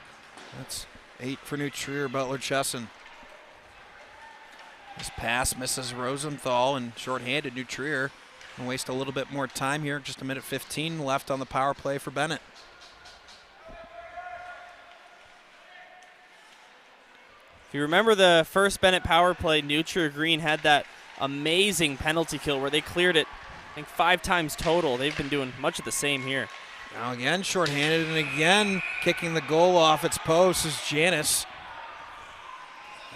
A: That's 8 for New Trier, Butler Chesson. This pass misses Rosenthal, and shorthanded New Trier. And waste a little bit more time here. Just a minute 15 left on the power play for Benet.
D: If you remember the first Benet power play, New Trier Green had that amazing penalty kill where they cleared it, I think, 5 times total. They've been doing much of the same here.
A: Now again shorthanded, and again kicking the goal off its post is Janis.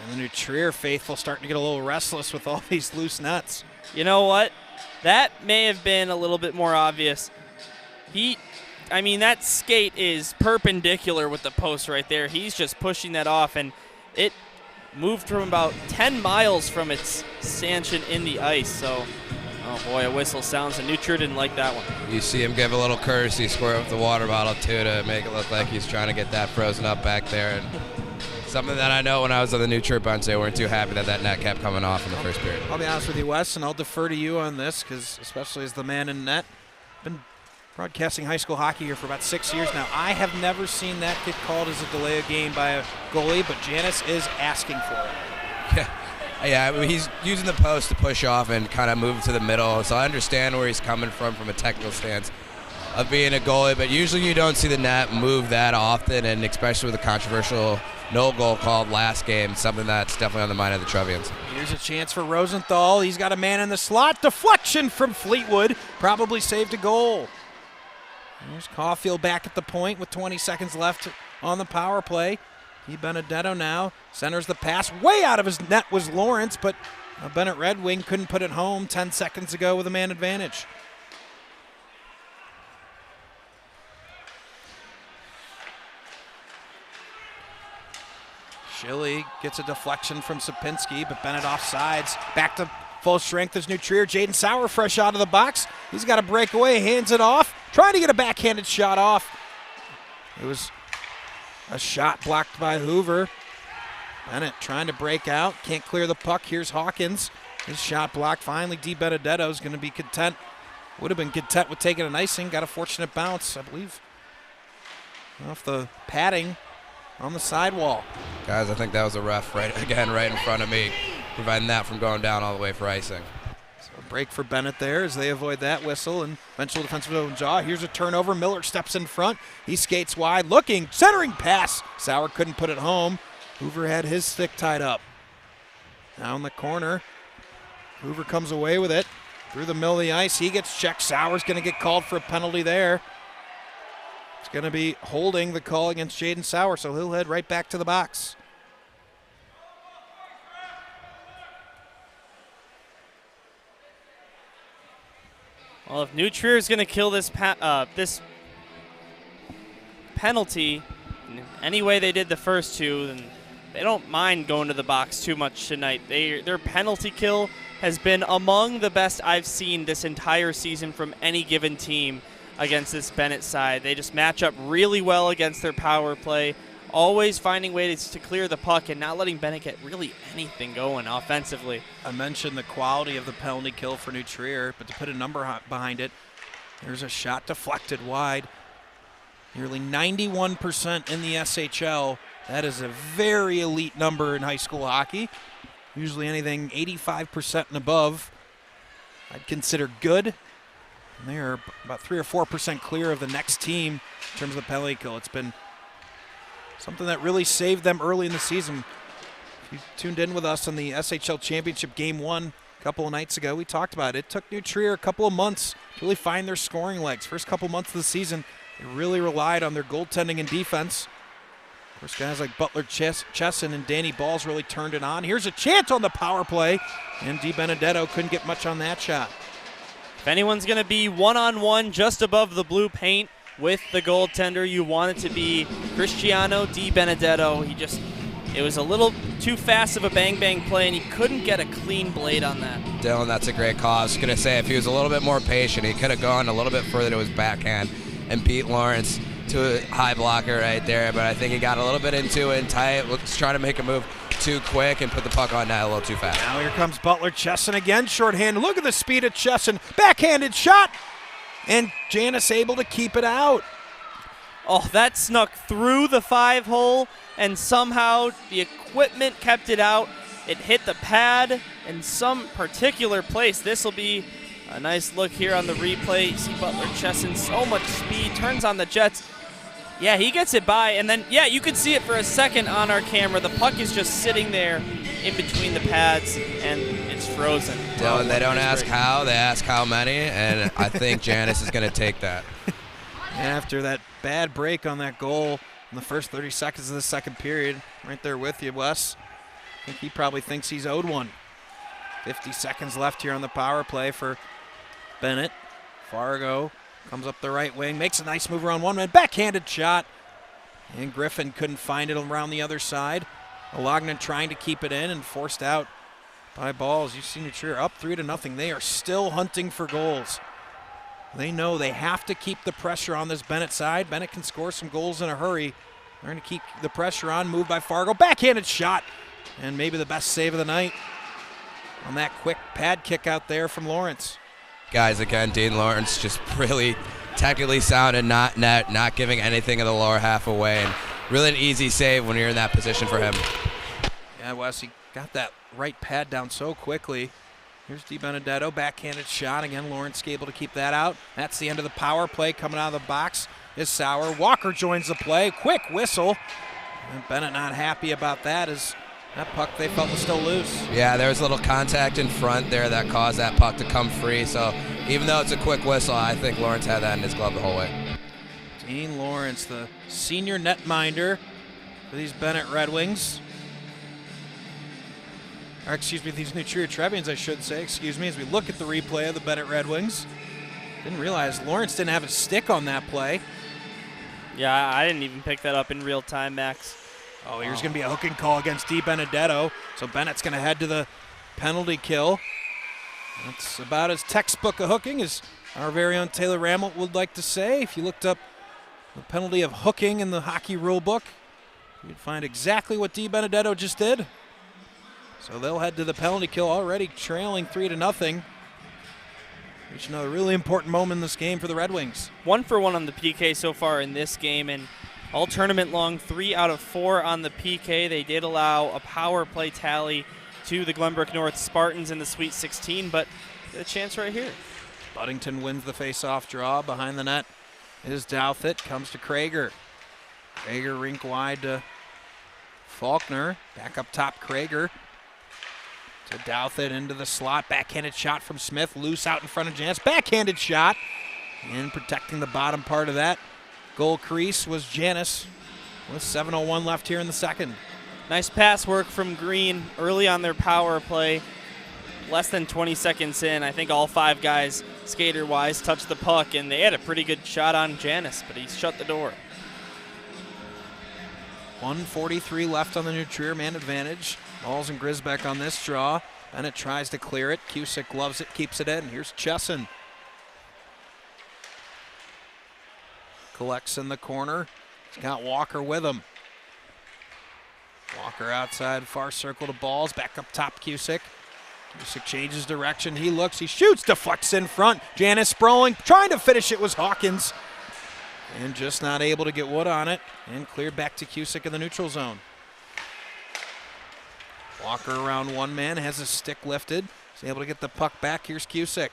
A: And the New Trier faithful starting to get a little restless with all these loose nuts.
D: You know what? That may have been a little bit more obvious. That skate is perpendicular with the post right there. He's just pushing that off, and it moved from about 10 miles from its stanchion in the ice. So, oh boy, a whistle sounds, and New Trier didn't like that one.
B: You see him give a little courtesy squirt with the water bottle, too, to make it look like he's trying to get that frozen up back there. And something that I know when I was on the New Trier bench, they weren't too happy that net kept coming off in the first period.
A: I'll be honest with you, Wes, and I'll defer to you on this, because especially as the man in net, been broadcasting high school hockey here for about 6 years now. I have never seen that get called as a delay of game by a goalie, but Janis is asking for it.
B: Yeah, he's using the post to push off and kind of move to the middle, so I understand where he's coming from a technical stance of being a goalie, but usually you don't see the net move that often, and especially with a controversial no goal called last game, something that's definitely on the mind of the Trevians.
A: Here's a chance for Rosenthal. He's got a man in the slot. Deflection from Fleetwood. Probably saved a goal. There's Caulfield back at the point with 20 seconds left on the power play. Benedetto now centers the pass. Way out of his net was Lawrence, but Benet Red Wing couldn't put it home 10 seconds ago with a man advantage. Schilly gets a deflection from Sapinski, but Benet offsides. Back to full strength as New Trier. Jaden Sauer fresh out of the box. He's got a breakaway, hands it off. Trying to get a backhanded shot off. It was a shot blocked by Hoover. Benet trying to break out. Can't clear the puck. Here's Hawkins. His shot blocked. Finally, Benedetto's going to be content. Would have been content with taking an icing. Got a fortunate bounce, I believe, off the padding on the sidewall.
B: Guys, I think that was a ref right in front of me, preventing that from going down all the way for icing.
A: So a break for Benet there as they avoid that whistle, and eventual defensive zone jaw. Here's a turnover. Miller steps in front. He skates wide, looking, centering pass. Sauer couldn't put it home. Hoover had his stick tied up. Down the corner. Hoover comes away with it. Through the middle of the ice. He gets checked. Sauer's going to get called for a penalty there. It's going to be holding the call against Jaden Sauer, so he'll head right back to the box.
D: Well, if New Trier is going to kill this this penalty in any way they did the first two, then they don't mind going to the box too much tonight. Their penalty kill has been among the best I've seen this entire season from any given team against this Benet side. They just match up really well against their power play, always finding ways to clear the puck and not letting Benet get really anything going offensively.
A: I mentioned the quality of the penalty kill for New Trier, but to put a number behind it, there's a shot deflected wide. Nearly 91% in the SHL. That is a very elite number in high school hockey. Usually anything 85% and above I'd consider good. And they are about 3 or 4% clear of the next team in terms of the penalty kill. It's been something that really saved them early in the season. If you tuned in with us on the SHL Championship Game 1 a couple of nights ago, we talked about it. It took New Trier a couple of months to really find their scoring legs. First couple months of the season, they really relied on their goaltending and defense. Of course, guys like Butler Chesson and Danny Balls really turned it on. Here's a chance on the power play, and DiBenedetto couldn't get much on that shot.
D: If anyone's going to be one-on-one just above the blue paint with the goaltender, you want it to be Cristiano DiBenedetto. It was a little too fast of a bang-bang play, and he couldn't get a clean blade on that.
B: Dylan, that's a great call. I was going to say, if he was a little bit more patient, he could have gone a little bit further to his backhand and beat Lawrence to a high blocker right there, but I think he got a little bit into it and tight. Was trying to make a move too quick and put the puck on net a little too fast.
A: Now here comes Butler Chesson again, shorthanded. Look at the speed of Chesson. Backhanded shot, and Janice able to keep it out.
D: Oh, that snuck through the 5-hole, and somehow the equipment kept it out. It hit the pad in some particular place. This will be a nice look here on the replay. You see Butler Chesson, so much speed, turns on the jets. Yeah, he gets it by, and then, yeah, you could see it for a second on our camera. The puck is just sitting there in between the pads, and it's frozen.
B: Dylan, they don't ask how, they ask how many, and I think Janice is going to take that.
A: After that bad break on that goal in the first 30 seconds of the second period, right there with you, Wes, I think he probably thinks he's owed one. 50 seconds left here on the power play for Benet. Fargo comes up the right wing, makes a nice move around one man, backhanded shot, and Griffin couldn't find it around the other side. Alognan trying to keep it in and forced out by Balls. You've seen New Trier up 3-0. They are still hunting for goals. They know they have to keep the pressure on this Benet side. Benet can score some goals in a hurry. They're going to keep the pressure on, move by Fargo, backhanded shot, and maybe the best save of the night on that quick pad kick out there from Lawrence.
B: Guys, again, Dean Lawrence just really technically sound and not giving anything in the lower half away, and really an easy save when you're in that position for him.
A: Yeah, Wes, he got that right pad down so quickly. Here's DiBenedetto, backhanded shot. Again, Lawrence able to keep that out. That's the end of the power play. Coming out of the box is Sauer. Walker joins the play. Quick whistle. And Benet not happy about that as that puck they felt was still loose.
B: Yeah, there was a little contact in front there that caused that puck to come free. So even though it's a quick whistle, I think Lawrence had that in his glove the whole way.
A: Dean Lawrence, the senior netminder for these Benet Redwings. Or excuse me, these New Trier Trebians, I should say. Excuse me, as we look at the replay of the Benet Redwings. Didn't realize Lawrence didn't have a stick on that play.
D: Yeah, I didn't even pick that up in real time, Max.
A: Oh, here's going to be a hooking call against DiBenedetto. So Bennett's going to head to the penalty kill. That's about as textbook a hooking as our very own Taylor Ramelt would like to say. If you looked up the penalty of hooking in the hockey rule book, you'd find exactly what DiBenedetto just did. So they'll head to the penalty kill, already trailing 3-0. Reach another really important moment in this game for the Red Wings.
D: 1 for 1 on the PK so far in this game, and all tournament long, 3 out of 4 on the PK. They did allow a power play tally to the Glenbrook North Spartans in the Sweet 16, but get a chance right here.
A: Buddington wins the face-off draw. Behind the net is Douthit. Comes to Krager. Krager rink wide to Faulkner. Back up top, Krager. To Douthit into the slot. Backhanded shot from Smith. Loose out in front of Janice. Backhanded shot. And protecting the bottom part of that goal crease was Janice with 7:01 left here in the second.
D: Nice pass work from Green early on their power play. Less than 20 seconds in, I think all 5 guys, skater-wise, touched the puck, and they had a pretty good shot on Janice, but he shut the door.
A: 1:43 left on the New Trier man advantage. Balls and Grisbeck on this draw. Benet tries to clear it. Cusick loves it, keeps it in. Here's Chesson. Collects in the corner. He's got Walker with him. Walker outside, far circle to Balls. Back up top, Cusick. Cusick changes direction. He looks, he shoots, deflects in front. Janice sprawling, trying to finish it was Hawkins. And just not able to get wood on it. And cleared back to Cusick in the neutral zone. Walker around one man, has his stick lifted. He's able to get the puck back. Here's Cusick.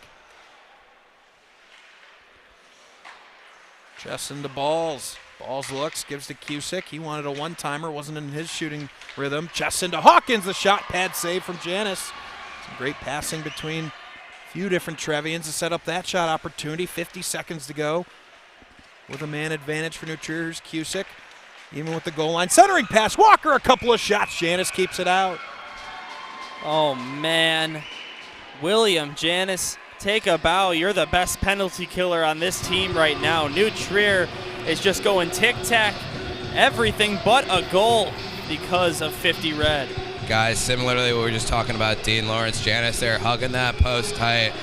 A: Chesson to Balls. Balls looks, gives to Cusick. He wanted a one-timer, wasn't in his shooting rhythm. Chesson to Hawkins, the shot pad save from Janice. Some great passing between a few different Trevians to set up that shot opportunity. 50 seconds to go. With a man advantage for New Trier, here's Cusick. Even with the goal line. Centering pass, Walker, a couple of shots. Janice keeps it out.
D: Oh, man. William, Janice, take a bow. You're the best penalty killer on this team right now. New Trier is just going tic-tac, everything but a goal because of 50 red.
B: Guys, similarly, we were just talking about Dean Lawrence, Janice there hugging that post tight.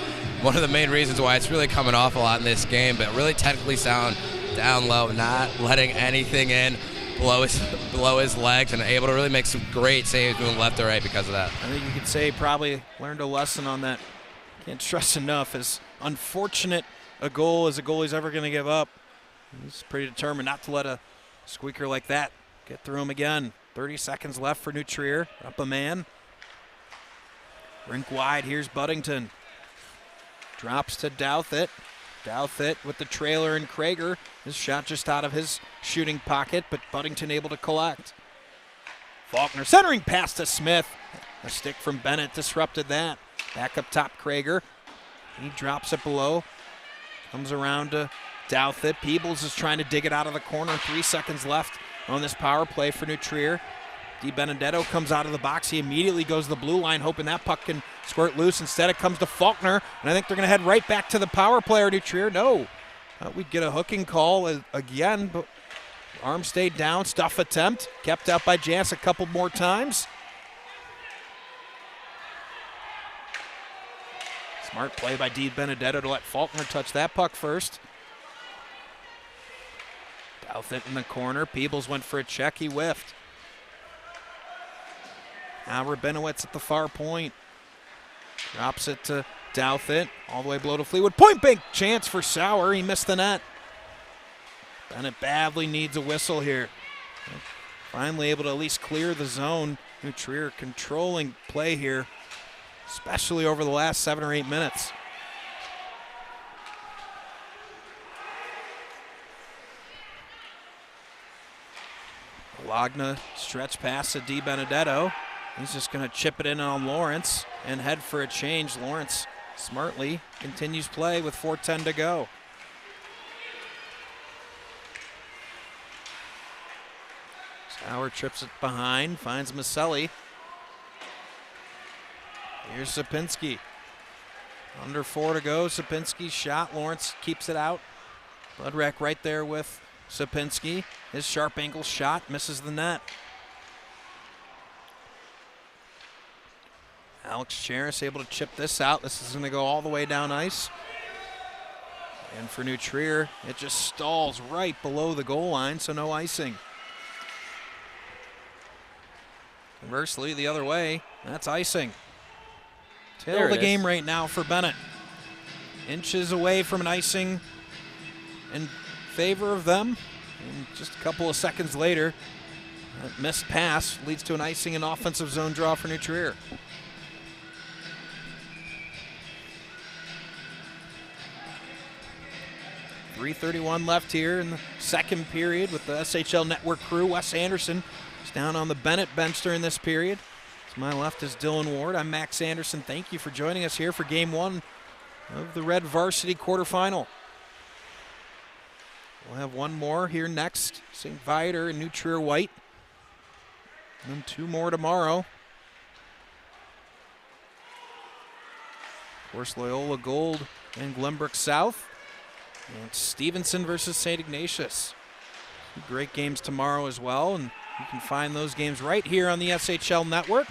B: One of the main reasons why it's really coming off a lot in this game, but really technically sound down low, not letting anything in below his legs, and able to really make some great saves moving left to right because of that.
A: I think you could say probably learned a lesson on that. Can't stress enough, as unfortunate a goal as a goalie's ever going to give up. He's pretty determined not to let a squeaker like that get through him again. 30 seconds left for New Trier. Up a man. Rink wide. Here's Buddington. Drops to Douthit. Douthit with the trailer and Krager. His shot just out of his shooting pocket, but Buddington able to collect. Faulkner centering pass to Smith. A stick from Benet disrupted that. Back up top, Krager. He drops it below. Comes around to Douthit. Peebles is trying to dig it out of the corner. 3 seconds left on this power play for New Trier. DiBenedetto comes out of the box. He immediately goes to the blue line, hoping that puck can squirt loose. Instead, it comes to Faulkner, and I think they're going to head right back to the power play. New Trier, no. We'd get a hooking call again, but arm stayed down. Stuff attempt. Kept out by Janice a couple more times. Smart play by DiBenedetto to let Faulkner touch that puck first. Douthit in the corner. Peebles went for a check. He whiffed. Now Rabinowitz at the far point. Drops it to Douthit. All the way below to Fleetwood. Point blank chance for Sauer. He missed the net. Benet badly needs a whistle here. Finally able to at least clear the zone. New Trier controlling play here, especially over the last 7 or 8 minutes. Lagna stretch pass to DiBenedetto. He's just going to chip it in on Lawrence and head for a change. Lawrence smartly continues play with 4:10 to go. Sauer trips it behind, finds Maselli. Here's Sapinski. Under 4 to go. Sapinski's shot. Lawrence keeps it out. Budrek right there with Sapinski. His sharp angle shot misses the net. Alex Cheris able to chip this out. This is going to go all the way down ice. And for New Trier, it just stalls right below the goal line, so no icing. Conversely, the other way, that's icing. Tail of the game right now for Benet. Inches away from an icing in favor of them. And just a couple of seconds later, that missed pass leads to an icing and offensive zone draw for New Trier. .331 left here in the second period with the SHL Network crew. Wes Anderson is down on the Benet bench during this period. To my left is Dylan Ward. I'm Max Anderson. Thank you for joining us here for Game 1 of the Red Varsity quarterfinal. We'll have one more here next, St. Viator and New Trier White. And then 2 more tomorrow. Of course, Loyola Gold and Glenbrook South. And Stevenson versus St. Ignatius. 2 great games tomorrow as well, and you can find those games right here on the SHL Network.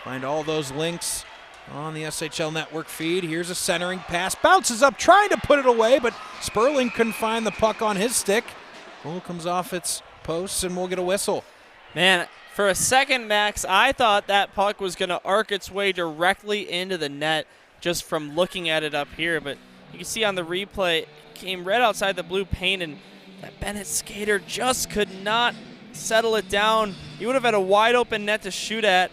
A: Find all those links on the SHL Network feed. Here's a centering pass. Bounces up, trying to put it away, but Sperling couldn't find the puck on his stick. Goal comes off its posts, and we'll get a whistle.
D: Man, for a second, Max, I thought that puck was going to arc its way directly into the net just from looking at it up here. But you can see on the replay, it came right outside the blue paint, and that Benet skater just could not settle it down. He would have had a wide open net to shoot at.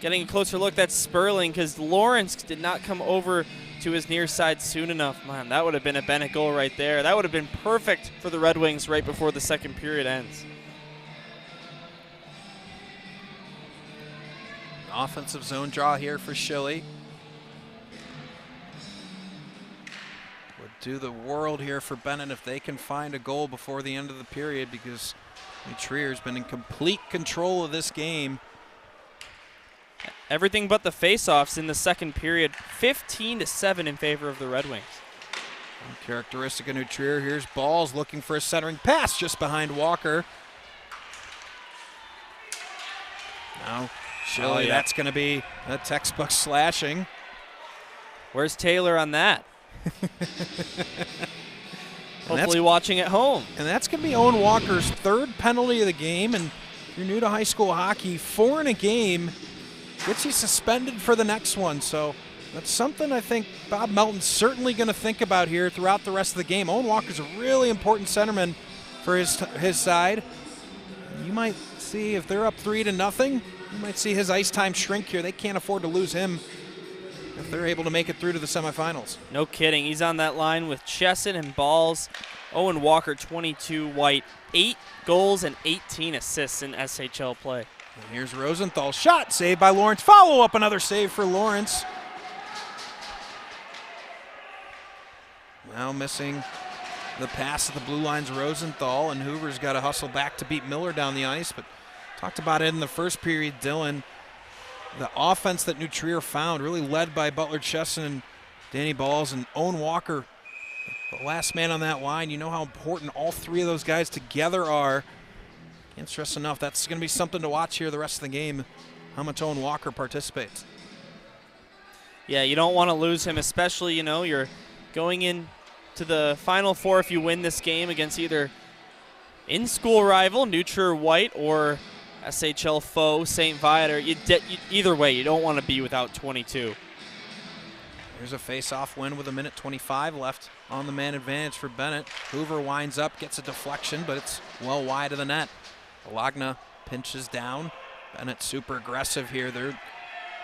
D: Getting a closer look, that's Sperling, because Lawrence did not come over to his near side soon enough. Man, that would have been a Benet goal right there. That would have been perfect for the Red Wings right before the second period ends.
A: Offensive zone draw here for Schilly. Would do the world here for Benet if they can find a goal before the end of the period, because New Trier's been in complete control of this game.
D: Everything but the faceoffs in the second period, 15-7 in favor of the Red Wings.
A: Uncharacteristic of New Trier. Here's Balls looking for a centering pass just behind Walker. Now Schilly, that's going to be a textbook slashing.
D: Where's Taylor on that? Hopefully watching at home.
A: And that's going to be Owen Walker's 3rd penalty of the game. And if you're new to high school hockey, 4 in a game gets you suspended for the next one. So that's something I think Bob Melton's certainly going to think about here throughout the rest of the game. Owen Walker's a really important centerman for his side. You might see, if they're up 3-0, you might see his ice time shrink here. They can't afford to lose him if they're able to make it through to the semifinals.
D: No kidding. He's on that line with Chesson and Balls. Owen Walker, 22, White, 8 goals and 18 assists in SHL play.
A: And here's Rosenthal. Shot saved by Lawrence. Follow up, another save for Lawrence. Now missing the pass at the blue line's Rosenthal, and Hoover's got to hustle back to beat Miller down the ice. But talked about it in the first period, Dylan. The offense that New Trier found, really led by Butler Chesson and Danny Balls, and Owen Walker, the last man on that line. You know how important all 3 of those guys together are. Can't stress enough, that's going to be something to watch here the rest of the game, how much Owen Walker participates.
D: Yeah, you don't want to lose him, especially, you're going in to the Final Four if you win this game against either in-school rival, New Trier White, or SHL foe, St. Viator. Either way, you don't want to be without 22.
A: Here's a face-off win with 1:25 left on the man advantage for Benet. Hoover winds up, gets a deflection, but it's well wide of the net. Lagna pinches down. Benet super aggressive here. They're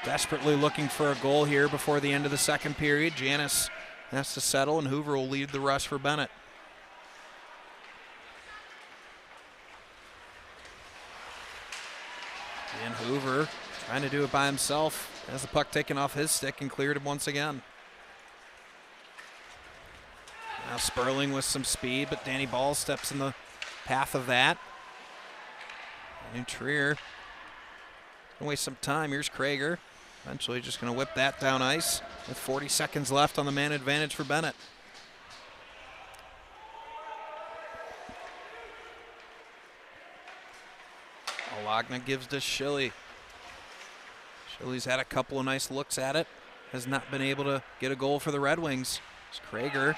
A: desperately looking for a goal here before the end of the second period. Janis has to settle, and Hoover will lead the rush for Benet. And Hoover trying to do it by himself. Has the puck taken off his stick and cleared him once again. Now Sperling with some speed, but Danny Balls steps in the path of that. New Trier gonna waste some time. Here's Krager. Eventually just gonna whip that down ice with 40 seconds left on the man advantage for Benet. Lagna gives to Schilly. Schilly's had a couple of nice looks at it. Has not been able to get a goal for the Red Wings. It's Krager.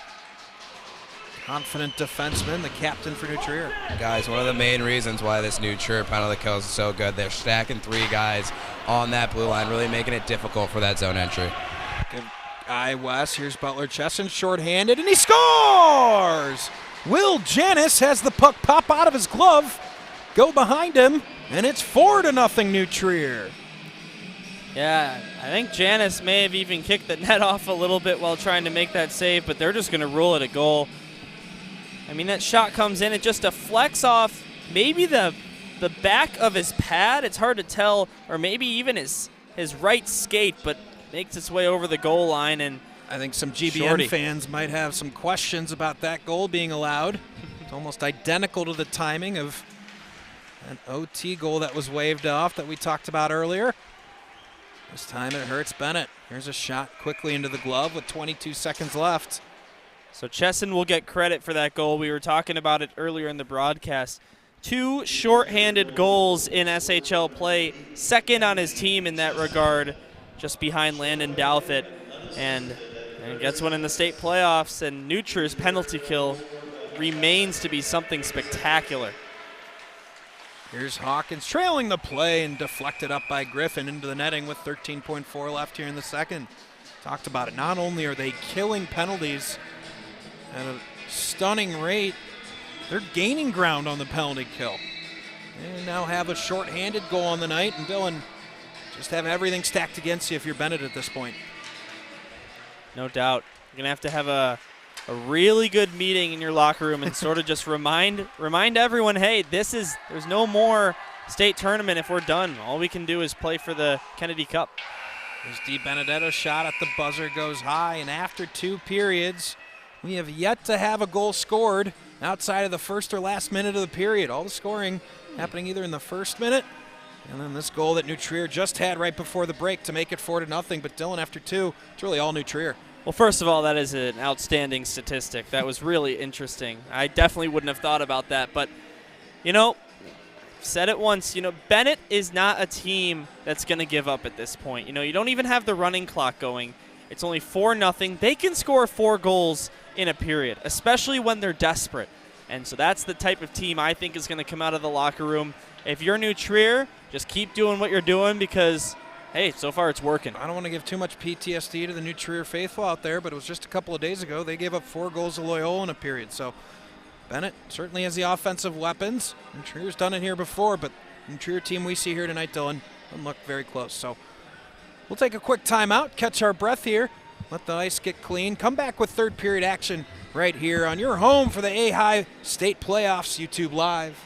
A: Confident defenseman, the captain for New Trier.
B: Guys, one of the main reasons why this New Trier penalty kills is so good, they're stacking 3 guys on that blue line, really making it difficult for that zone entry.
A: Good eye west. Here's Butler Chesson, shorthanded, and he scores! Will Janis has the puck pop out of his glove, go behind him, and it's 4-0 New Trier.
D: Yeah, I think Janis may have even kicked the net off a little bit while trying to make that save, but they're just going to rule it a goal. I mean, that shot comes in, it just deflects off maybe the the back of his pad. It's hard to tell, or maybe even his right skate, but makes its way over the goal line. And
A: I think some GBN
D: Shorty
A: fans might have some questions about that goal being allowed. It's almost identical to the timing of an OT goal that was waved off that we talked about earlier. This time it hurts Benet. Here's a shot quickly into the glove with 22 seconds left.
D: So Chesson will get credit for that goal. We were talking about it earlier in the broadcast. 2 shorthanded goals in SHL play, second on his team in that regard, just behind Landon Douthit, and gets one in the state playoffs. And Neutr's penalty kill remains to be something spectacular.
A: Here's Hawkins trailing the play and deflected up by Griffin into the netting with 13.4 left here in the second. Talked about it. Not only are they killing penalties at a stunning rate, they're gaining ground on the penalty kill. And now have a shorthanded goal on the night, and Dylan, just have everything stacked against you if you're Benet at this point.
D: No doubt. You're going to have a really good meeting in your locker room and sort of just remind everyone, hey, there's no more state tournament if we're done. All we can do is play for the Kennedy Cup.
A: There's Di Benedetto's shot at the buzzer goes high, and after 2 periods, we have yet to have a goal scored outside of the first or last minute of the period. All the scoring happening either in the first minute, and then this goal that New Trier just had right before the break to make it 4-0. But Dylan, after 2, it's really all New Trier.
D: Well, first of all, that is an outstanding statistic. That was really interesting. I definitely wouldn't have thought about that. But, said it once, Benet is not a team that's going to give up at this point. You don't even have the running clock going. It's only 4-0. They can score 4 goals in a period, especially when they're desperate. And so that's the type of team I think is going to come out of the locker room. If you're New Trier, just keep doing what you're doing because, hey, so far it's working.
A: I don't want to give too much PTSD to the New Trier faithful out there, but it was just a couple of days ago. They gave up 4 goals to Loyola in a period. So Benet certainly has the offensive weapons. New Trier's done it here before, but the New Trier team we see here tonight, Dylan, doesn't look very close. So we'll take a quick timeout, catch our breath here, let the ice get clean, come back with third period action right here on your home for the AHAI State Playoffs, YouTube Live.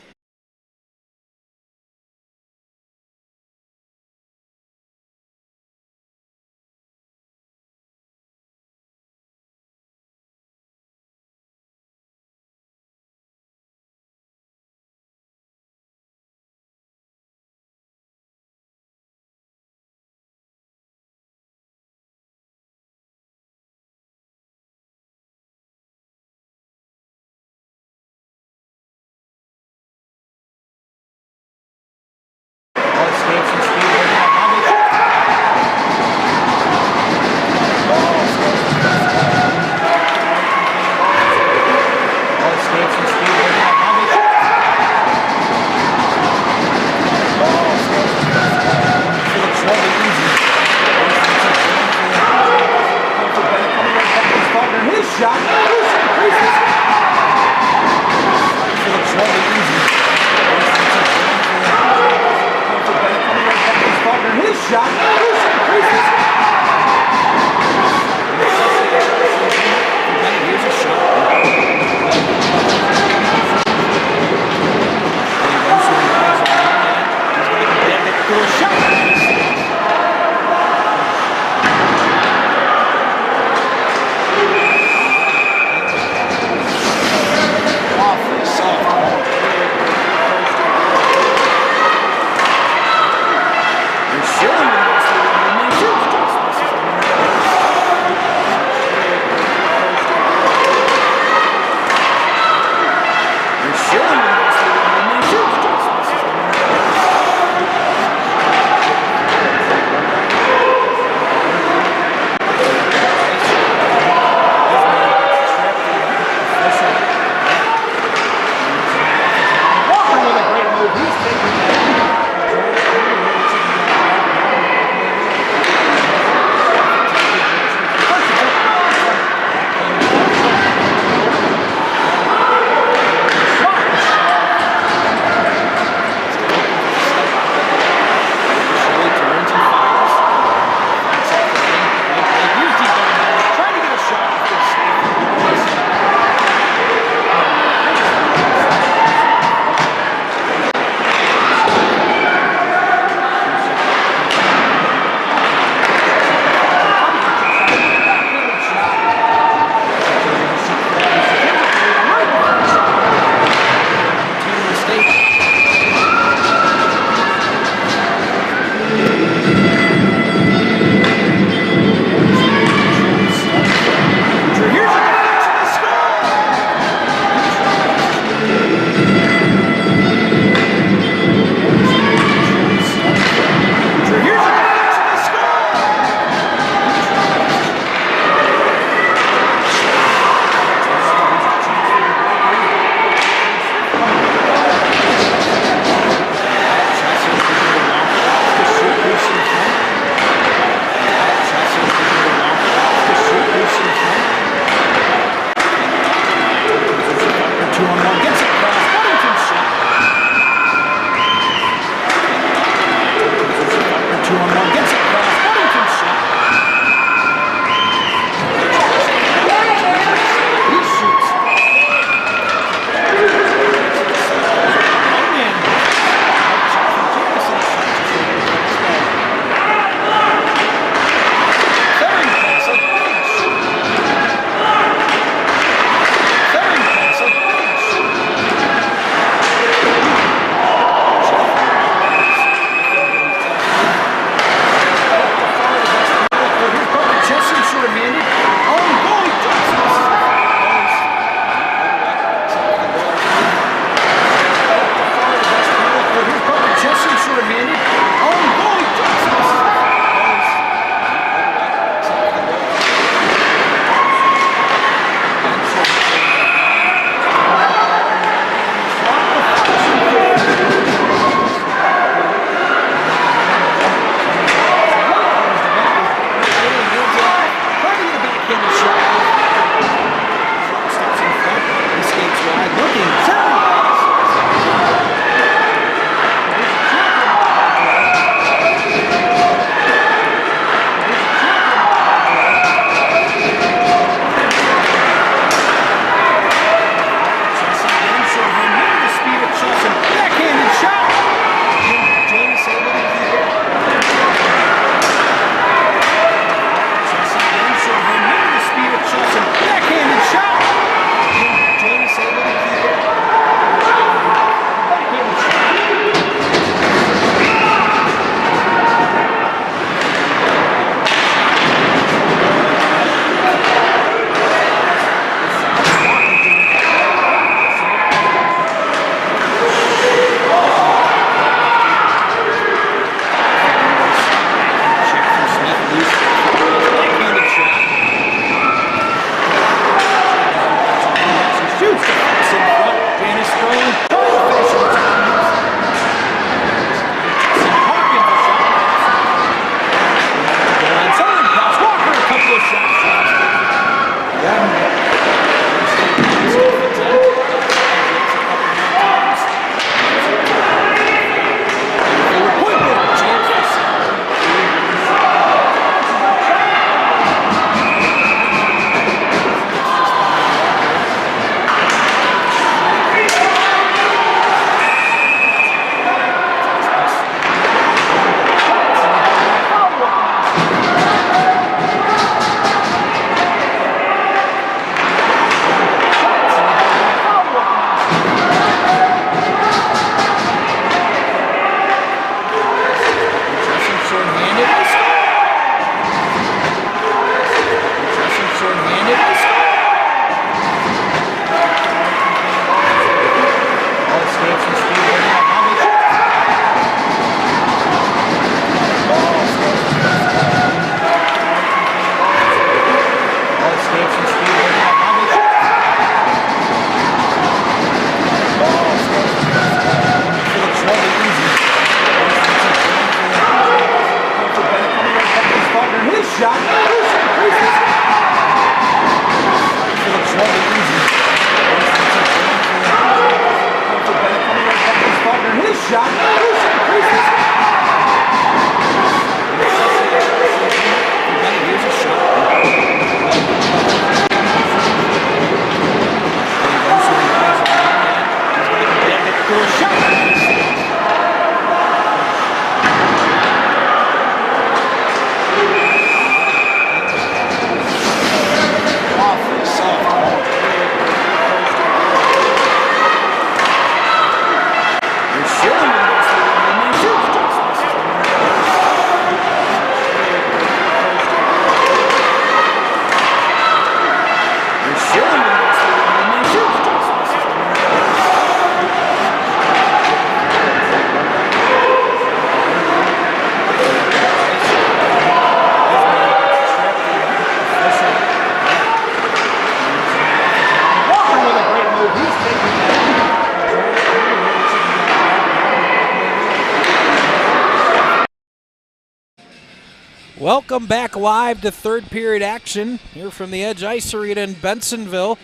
A: Welcome back live to third period action here from the Edge Ice Arena in Bensonville.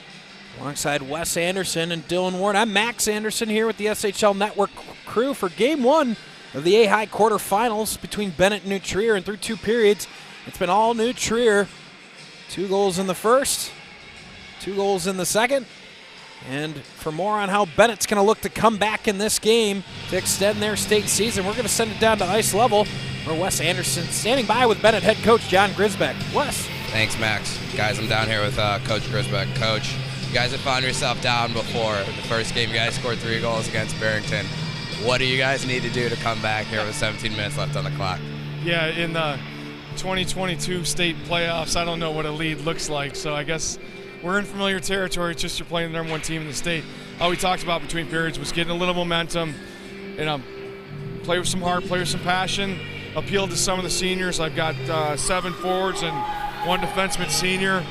A: Alongside Wes Anderson and Dylan Warren, I'm Max Anderson here with the SHL Network crew for Game 1 of the AHAI quarterfinals between Benet and New Trier. And through 2 periods, it's been all New Trier. 2 goals in the first, 2 goals in the second. And for more on how Bennett's going to look to come back in this game to extend their state season, we're going to send it down to ice level where Wes Anderson standing by with Benet head coach John Grisbeck. Wes.
B: Thanks, Max. Guys, I'm down here with Coach Grisbeck. Coach, you guys have found yourself down before. The first game, you guys scored 3 goals against Barrington. What do you guys need to do to come back here with 17 minutes left on the clock?
E: Yeah, in the 2022 state playoffs, I don't know what a lead looks like, so I guess we're in familiar territory. It's just you're playing the #1 team in the state. All we talked about between periods was getting a little momentum, play with some heart, play with some passion, appeal to some of the seniors. I've got 7 forwards and 1 defenseman senior,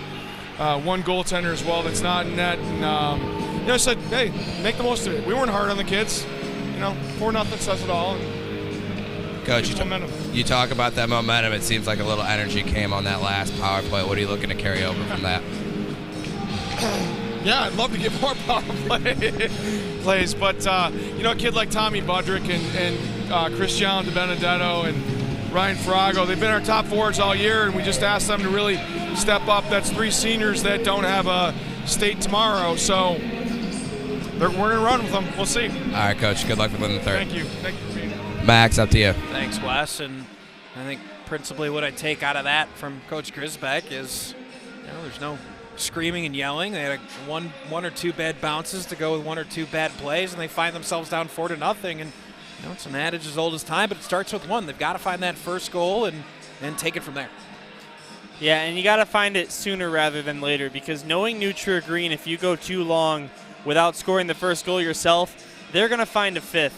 E: 1 goaltender as well that's not in net. And I said, hey, make the most of it. We weren't hard on the kids. 4-0 says it all.
B: Coach, you talk about that momentum. It seems like a little energy came on that last power play. What are you looking to carry over from that?
E: Yeah, I'd love to get more power plays, but a kid like Tommy Budrick and Christian DiBenedetto and Ryan Frago, they've been our top forwards all year, and we just asked them to really step up. That's 3 seniors that don't have a state tomorrow, so we're going to run with them. We'll see.
B: All right, Coach. Good luck with them in the third.
E: Thank you. Thank you for being here.
B: Max, up to you.
A: Thanks, Wes. And I think principally what I take out of that from Coach Grisbeck is, there's no screaming and yelling. They had one or 2 bad bounces to go with 1 or 2 bad plays, and they find themselves down 4-0. And it's an adage as old as time, but it starts with 1. They've got to find that first goal and take it from there.
D: Yeah, and you got to find it sooner rather than later, because knowing New Trier Green, if you go too long without scoring the first goal yourself, they're going to find a 5th.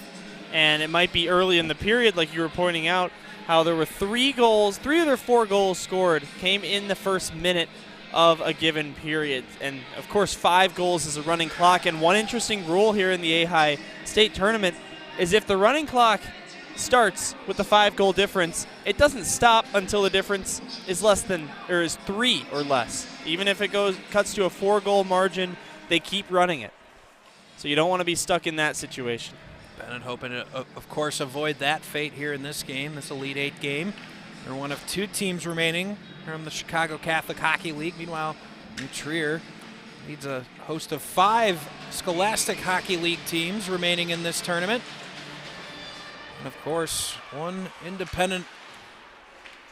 D: And it might be early in the period, like you were pointing out, how there were 3 of their 4 goals scored came in the first minute of a given period. And, of course, 5 goals is a running clock. And one interesting rule here in the AHAI state tournament is if the running clock starts with the 5-goal difference, it doesn't stop until the difference is is 3 or less. Even if it cuts to a 4-goal margin, they keep running it. So you don't want to be stuck in that situation.
A: Benet hoping to, of course, avoid that fate here in this game, this Elite 8 game. They're one of 2 teams remaining from the Chicago Catholic Hockey League. Meanwhile, New Trier leads a host of 5 Scholastic Hockey League teams remaining in this tournament. And, of course, 1 independent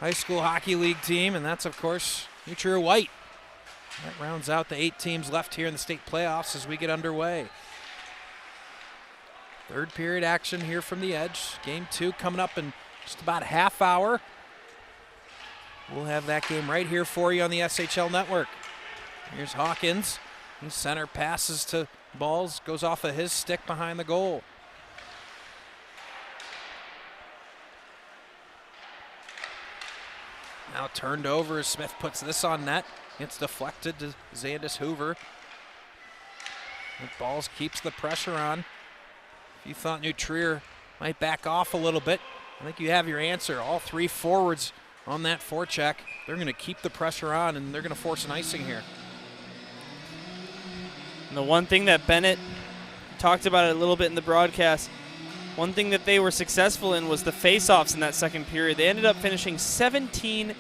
A: high school hockey league team, and that's, of course, New Trier White. That rounds out the 8 teams left here in the state playoffs as we get underway. Third period action here from the Edge. Game 2 coming up in just about a half hour. We'll have that game right here for you on the SHL Network. Here's Hawkins. His center passes to Balls, goes off of his stick behind the goal. Now turned over as Smith puts this on net. It's deflected to Zandis Hoover. And Balls keeps the pressure on. If you thought New Trier might back off a little bit, I think you have your answer. All 3 forwards on that forecheck. They're going to keep the pressure on, and they're going to force an icing here.
D: And the one thing that Benet talked about it a little bit in the broadcast, one thing that they were successful in was the face-offs in that second period. They ended up finishing 17-7,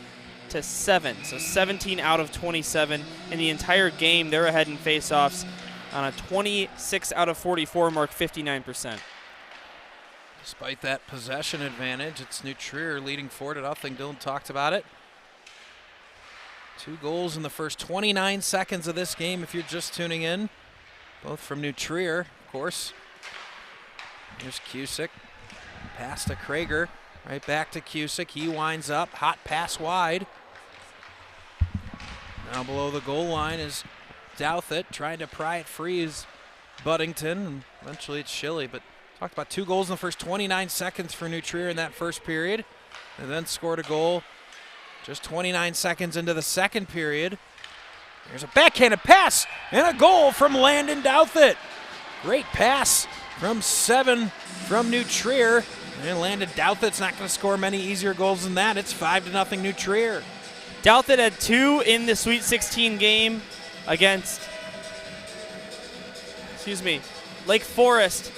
D: so 17 out of 27. In the entire game, they're ahead in face-offs on a 26 out of 44 mark, 59%.
A: Despite that possession advantage, it's New Trier leading 4-0. Dylan talked about it. 2 goals in the first 29 seconds of this game if you're just tuning in. Both from New Trier, of course. Here's Cusick. Pass to Krager. Right back to Cusick. He winds up. Hot pass wide. Now below the goal line is Douthit trying to pry it free is Buddington. And eventually it's Schilly, but talked about 2 goals in the first 29 seconds for New Trier in that first period. And then scored a goal just 29 seconds into the second period. There's a backhanded pass and a goal from Landon Douthit. Great pass from 7 from New Trier. And Landon Douthat's not going to score many easier goals than that. It's 5-0 New Trier.
D: Douthat had 2 in the Sweet 16 game against, Lake Forest.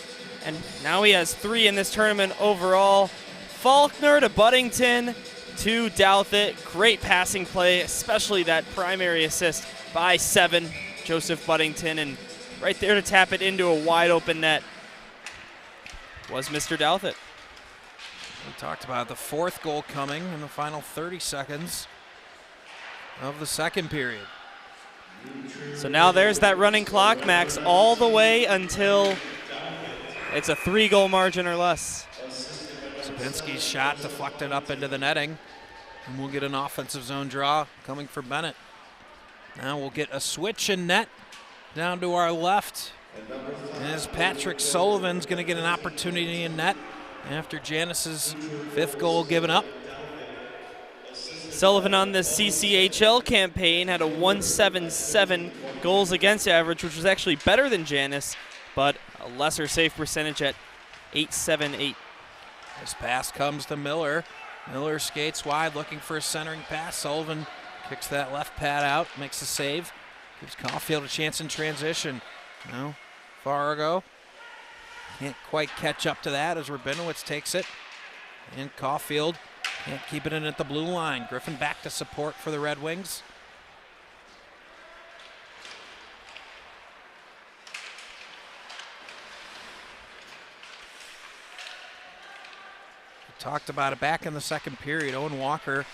D: And now he has 3 in this tournament overall. Faulkner to Buddington to Douthat. Great passing play, especially that primary assist by 7, Joseph Buddington. And right there to tap it into a wide open net was Mr. Douthat.
A: We talked about the 4th goal coming in the final 30 seconds of the second period.
D: So now there's that running clock, Max, all the way until it's a 3-goal margin or less.
A: Sapinski's shot deflected up into the netting, and we'll get an offensive zone draw coming for Benet. Now we'll get a switch in net down to our left, as Patrick Sullivan's going to get an opportunity in net after Janice's 5th goal given up.
D: Sullivan on the CCHL campaign had a .177 goals against average, which was actually better than Janice, but a lesser save percentage at .878.
A: This pass comes to Miller. Miller skates wide, looking for a centering pass. Sullivan kicks that left pad out, makes the save. Gives Caulfield a chance in transition. No, Fargo can't quite catch up to that as Rabinowitz takes it. And Caulfield can't keep it in at the blue line. Griffin back to support for the Red Wings. We talked about it back in the second period. Owen Walker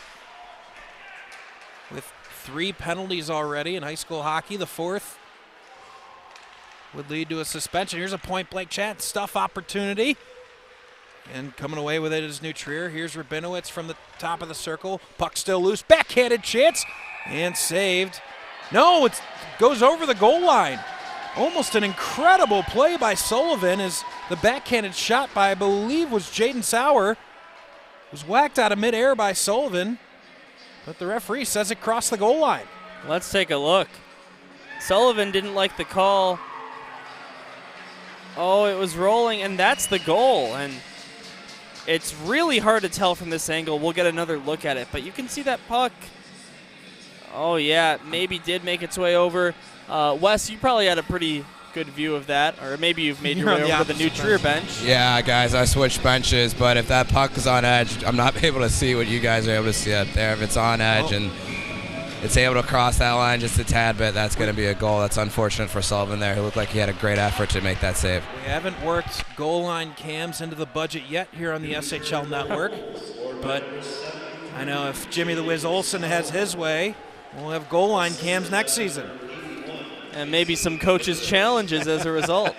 A: with 3 penalties already in high school hockey. The 4th would lead to a suspension. Here's a point-blank chance, stuff opportunity. And coming away with it is New Trier. Here's Rabinowitz from the top of the circle. Puck still loose, backhanded chance, and saved. No, it goes over the goal line. Almost an incredible play by Sullivan as the backhanded shot by, I believe, was Jaden Sauer. Was whacked out of midair by Sullivan, but the referee says it crossed the goal line.
D: Let's take a look. Sullivan didn't like the call. Oh, it was rolling, and that's the goal. And it's really hard to tell from this angle. We'll get another look at it, but you can see that puck. Oh, yeah, maybe did make its way over. Wes, you probably had a pretty good view of that, or maybe you've made your way over to the New Trier bench.
B: Yeah, guys, I switched benches, but if that puck is on edge, I'm not able to see what you guys are able to see out there. If it's on edge and it's able to cross that line just a tad bit, that's going to be a goal. That's unfortunate for Sullivan there. He looked like he had a great effort to make that save.
A: We haven't worked goal line cams into the budget yet here on the SHL Network, but I know if Jimmy the Wiz Olsen has his way, we'll have goal line cams next season.
D: And maybe some coaches' challenges as a result.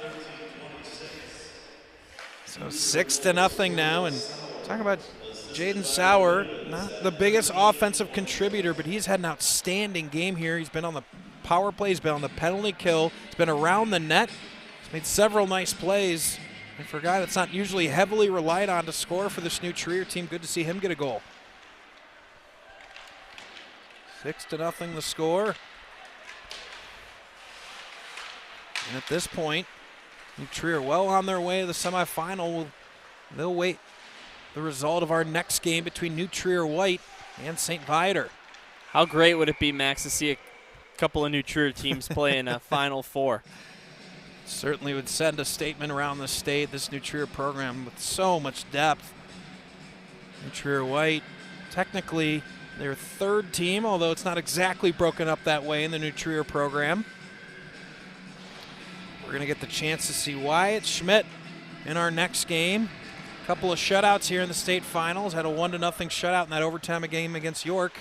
A: So 6-0 now, and talk about Jaden Sauer, not the biggest offensive contributor, but he's had an outstanding game here. He's been on the power play, he's been on the penalty kill, he's been around the net, he's made several nice plays. And for a guy that's not usually heavily relied on to score for this New Trier team, good to see him get a goal. 6-0 the score. And at this point, New Trier well on their way to the semifinal. They'll wait the result of our next game between New Trier White and St. Viator.
D: How great would it be, Max, to see a couple of New Trier teams play in a Final Four?
A: Certainly would send a statement around the state. This New Trier program with so much depth. New Trier White, technically their 3rd team, although it's not exactly broken up that way in the New Trier program. We're going to get the chance to see Wyatt Schmidt in our next game. A couple of shutouts here in the state finals. Had a 1-0 shutout in that overtime game against York.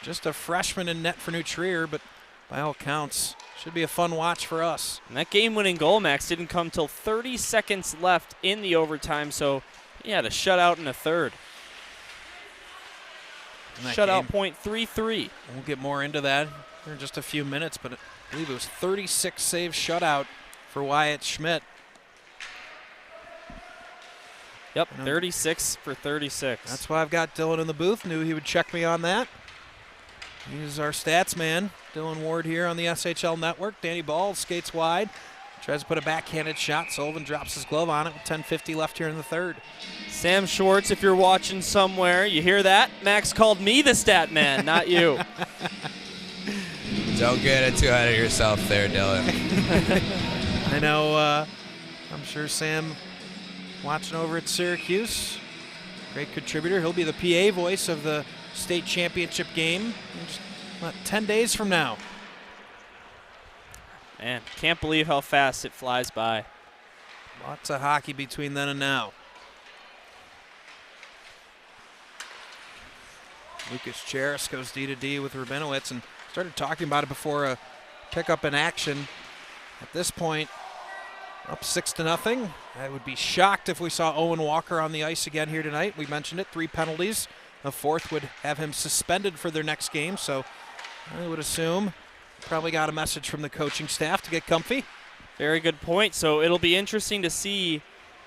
A: Just a freshman in net for New Trier, but by all counts, should be a fun watch for us.
D: And that game-winning goal, Max, didn't come till 30 seconds left in the overtime, so he had a shutout in a 3rd. Shutout point 3-3.
A: We'll get more into that in just a few minutes, but I believe it was 36 save shutout for Wyatt Schmidt.
D: Yep, 36 for 36.
A: That's why I've got Dylan in the booth. Knew he would check me on that. He's our stats man, Dylan Ward here on the SHL Network. Danny Ball skates wide, tries to put a backhanded shot. Sullivan drops his glove on it with 10:50 left here in the third.
D: Sam Schwartz, if you're watching somewhere, you hear that? Max called me the stat man, not you.
B: Don't get it too ahead of yourself there, Dylan.
A: I know, I'm sure Sam watching over at Syracuse. Great contributor. He'll be the PA voice of the state championship game in just about 10 days from now.
D: Man, can't believe how fast it flies by.
A: Lots of hockey between then and now. Lucas Cheris goes D-to-D with Rabinowitz and started talking about it before a pickup in action. At this point, up 6-0. I would be shocked if we saw Owen Walker on the ice again here tonight. We mentioned it, 3 penalties. A fourth would have him suspended for their next game, so I would assume probably got a message from the coaching staff to get comfy.
D: Very good point. So it'll be interesting to see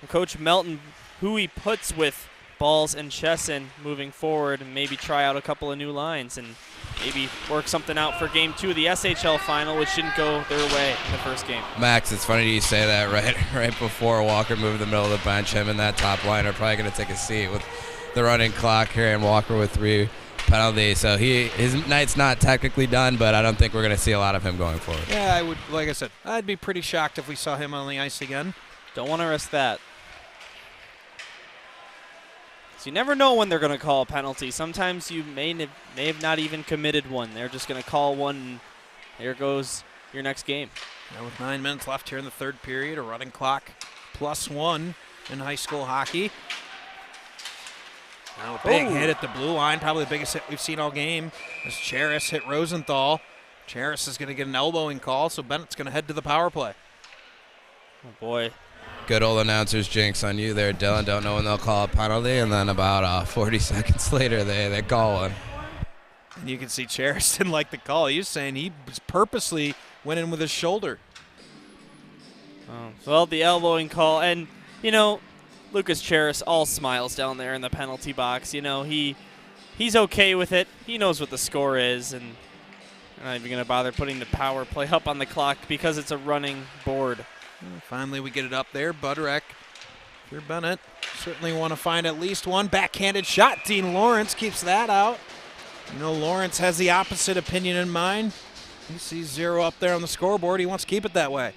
D: Coach Melton who he puts with Balls and Chesson moving forward, and maybe try out a couple of new lines and maybe work something out for Game 2 of the SHL final, which didn't go their way in the first game.
B: Max, it's funny you say that right before Walker moved the middle of the bench. Him and that top line are probably going to take a seat with the running clock here, and Walker with 3 penalties. So his night's not technically done, but I don't think we're going to see a lot of him going forward.
A: Yeah, I would. Like I said, I'd be pretty shocked if we saw him on the ice again.
D: Don't want to risk that. So you never know when they're going to call a penalty. Sometimes you may have not even committed one. They're just going to call one, and there goes your next game.
A: Now with 9 minutes left here in the third period, a running clock +1 in high school hockey. Now a big hit at the blue line, probably the biggest hit we've seen all game. As Cheris hit Rosenthal. Cheris is going to get an elbowing call, so Bennett's going to head to the power play.
D: Oh, boy.
B: Good old announcer's jinx on you there, Dylan. Don't know when they'll call a penalty, and then about 40 seconds later they call one.
A: And you can see Cheris didn't like the call. He was saying he was purposely went in with his shoulder.
D: Oh, well, the elbowing call, and, you know, Lucas Cheris all smiles down there in the penalty box. You know, he's okay with it. He knows what the score is, and I'm not even going to bother putting the power play up on the clock because it's a running board.
A: And finally, we get it up there. Budrek, if you're Benet, certainly want to find at least one backhanded shot. Dean Lawrence keeps that out. You know, Lawrence has the opposite opinion in mind. He sees 0 up there on the scoreboard. He wants to keep it that way.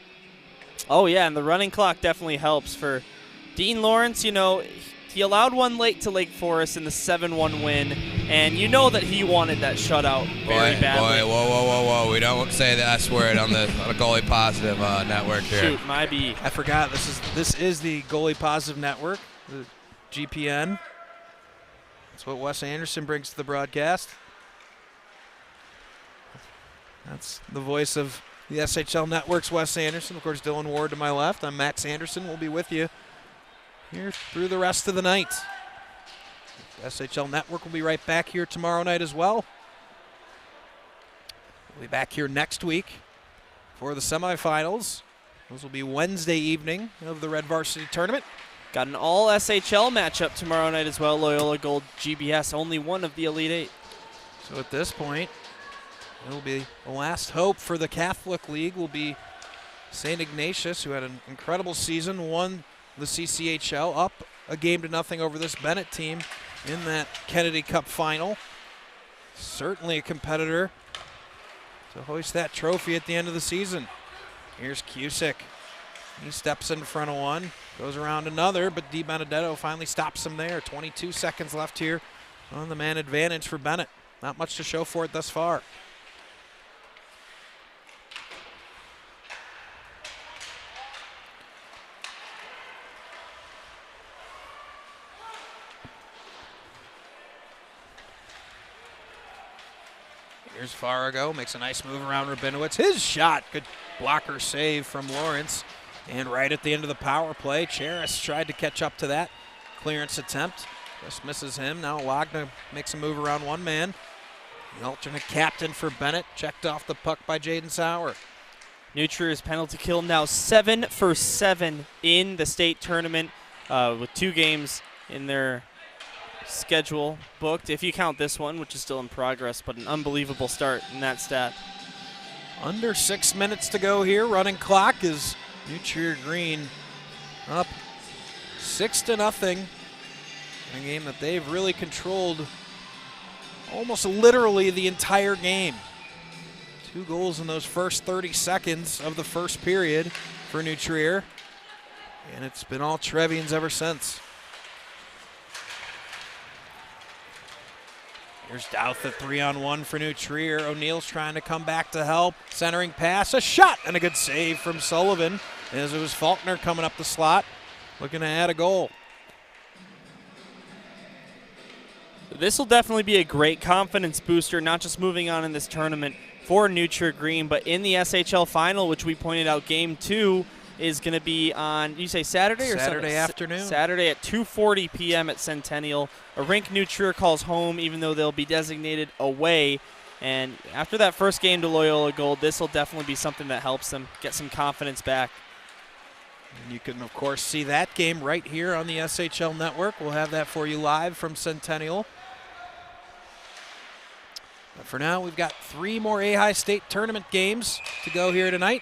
D: Oh, yeah, and the running clock definitely helps for Dean Lawrence. You know, he allowed one late to Lake Forest in the 7-1 win, and you know that he wanted that shutout very badly.
B: Boy, whoa. We don't say the S word on the goalie positive network here.
D: Shoot, my B.
A: I forgot this is the goalie positive network, the GPN. That's what Wes Anderson brings to the broadcast. That's the voice of the SHL Network's Wes Anderson. Of course, Dylan Ward to my left. I'm Max Anderson. We'll be with you here through the rest of the night. SHL Network will be right back here tomorrow night as well. We'll be back here next week for the semifinals. Those will be Wednesday evening of the Red Varsity Tournament.
D: Got an all-SHL matchup tomorrow night as well. Loyola Gold GBS, only one of the Elite Eight.
A: So at this point, it will be the last hope for the Catholic League will be St. Ignatius, who had an incredible season, won the CCHL, up a 1-0 over this Benet team in that Kennedy Cup final. Certainly a competitor to hoist that trophy at the end of the season. Here's Cusick. He steps in front of one, goes around another, but Di Benedetto finally stops him there. 22 seconds left here on the man advantage for Benet. Not much to show for it thus far. Here's Farago, makes a nice move around Rabinowitz. His shot, good blocker save from Lawrence. And right at the end of the power play, Cheris tried to catch up to that clearance attempt. Just misses him. Now Wagner makes a move around one man. The alternate captain for Benet, checked off the puck by Jaden Sauer.
D: New Trier's penalty kill now 7 for 7 in the state tournament with 2 games in their schedule booked, if you count this one, which is still in progress, but an unbelievable start in that stat.
A: Under 6 minutes to go here. Running clock is New Trier Green up 6-0 in a game that they've really controlled almost literally the entire game. 2 goals in those first 30 seconds of the first period for New Trier, and it's been all Trevians ever since. Here's Douth at 3-on-1 for New Trier. O'Neill's trying to come back to help. Centering pass, a shot, and a good save from Sullivan as it was Faulkner coming up the slot, looking to add a goal.
D: This will definitely be a great confidence booster, not just moving on in this tournament for New Trier Green, but in the SHL final, which we pointed out, Game 2 is going to be on, you say Saturday or
A: Saturday afternoon?
D: Saturday at 2:40 p.m. at Centennial. A rink New Trier calls home, even though they'll be designated away. And after that first game to Loyola Gold, this will definitely be something that helps them get some confidence back.
A: And you can, of course, see that game right here on the SHL Network. We'll have that for you live from Centennial. But for now, we've got 3 more AHAI State Tournament games to go here tonight.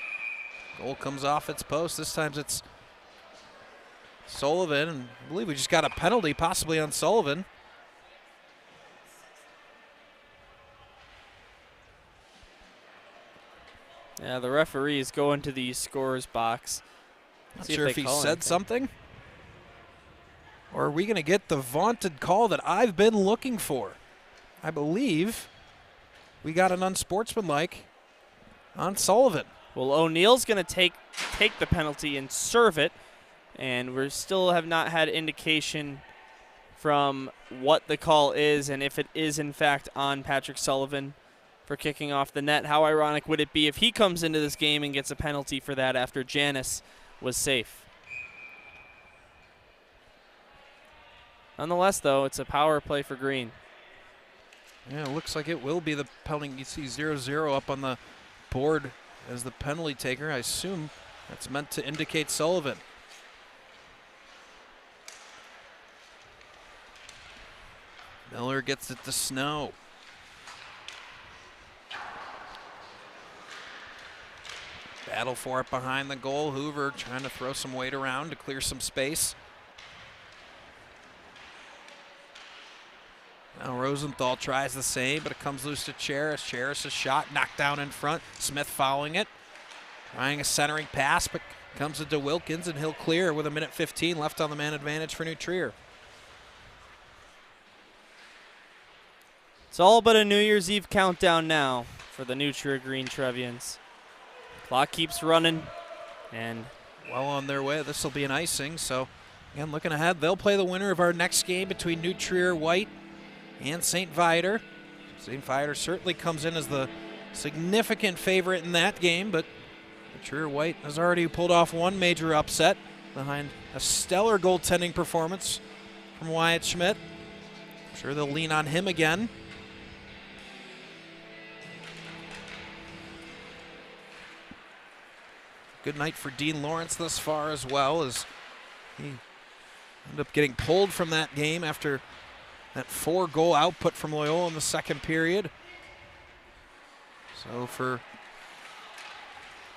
A: Goal comes off its post. This time it's Sullivan, and I believe we just got a penalty possibly on Sullivan.
D: Yeah, the referees go into the scorer's box.
A: Not sure if he said something. Or are we going to get the vaunted call that I've been looking for? I believe we got an unsportsmanlike on Sullivan.
D: Well, O'Neill's going to take the penalty and serve it, and we still have not had indication from what the call is and if it is, in fact, on Patrick Sullivan for kicking off the net. How ironic would it be if he comes into this game and gets a penalty for that after Janice was safe? Nonetheless, though, it's a power play for Green.
A: Yeah, it looks like it will be the penalty. You see 0-0 up on the board as the penalty taker. I assume that's meant to indicate Sullivan. Miller gets it to Snow. Battle for it behind the goal. Hoover trying to throw some weight around to clear some space. Now Rosenthal tries the same, but it comes loose to Cheris. Cheris' shot knocked down in front. Smith following it. Trying a centering pass, but comes into Wilkins, and he'll clear with 1:15 left on the man advantage for New Trier.
D: It's all but a New Year's Eve countdown now for the New Trier Green Trevians. Clock keeps running, and
A: well on their way. This will be an icing, so again, looking ahead, they'll play the winner of our next game between New Trier White and St. Viator. St. Viator certainly comes in as the significant favorite in that game, but New Trier White has already pulled off one major upset behind a stellar goaltending performance from Wyatt Schmidt. I'm sure they'll lean on him again. Good night for Dean Lawrence thus far as well, as he ended up getting pulled from that game after that 4-goal output from Loyola in the second period. So for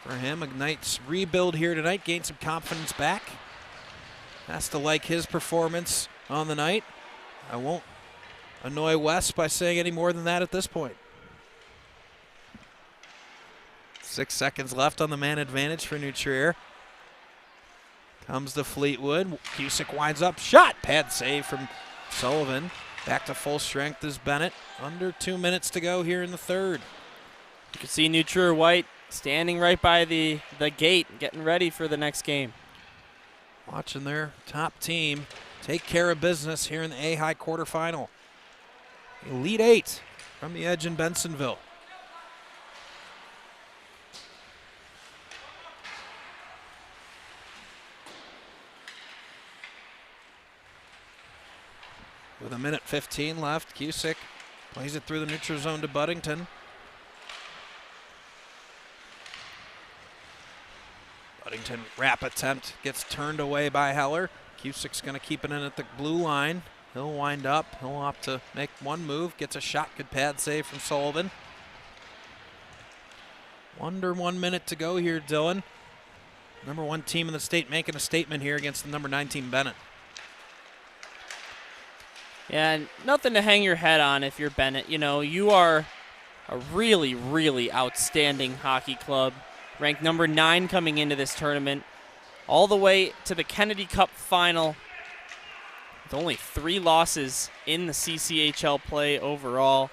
A: him, a night's rebuild here tonight, gain some confidence back. Has to like his performance on the night. I won't annoy Wes by saying any more than that at this point. 6 seconds left on the man advantage for New Trier. Comes to Fleetwood. Cusick winds up. Shot. Pad save from Sullivan. Back to full strength is Benet. Under 2 minutes to go here in the third.
D: You can see New Trier White standing right by the gate, getting ready for the next game.
A: Watching their top team take care of business here in the AHAI quarterfinal. Elite 8 from the edge in Bensonville. With 1:15 left, Cusick plays it through the neutral zone to Buddington. Buddington wrap attempt gets turned away by Heller. Cusick's going to keep it in at the blue line. He'll wind up. He'll opt to make one move. Gets a shot. Good pad save from Sullivan. Under 1 minute to go here, Dylan. Number 1 team in the state making a statement here against the number 9 team, Benet.
D: Yeah, and nothing to hang your head on if you're Benet. You know, you are a really, really outstanding hockey club, ranked number 9 coming into this tournament, all the way to the Kennedy Cup final, with only 3 losses in the CCHL play overall.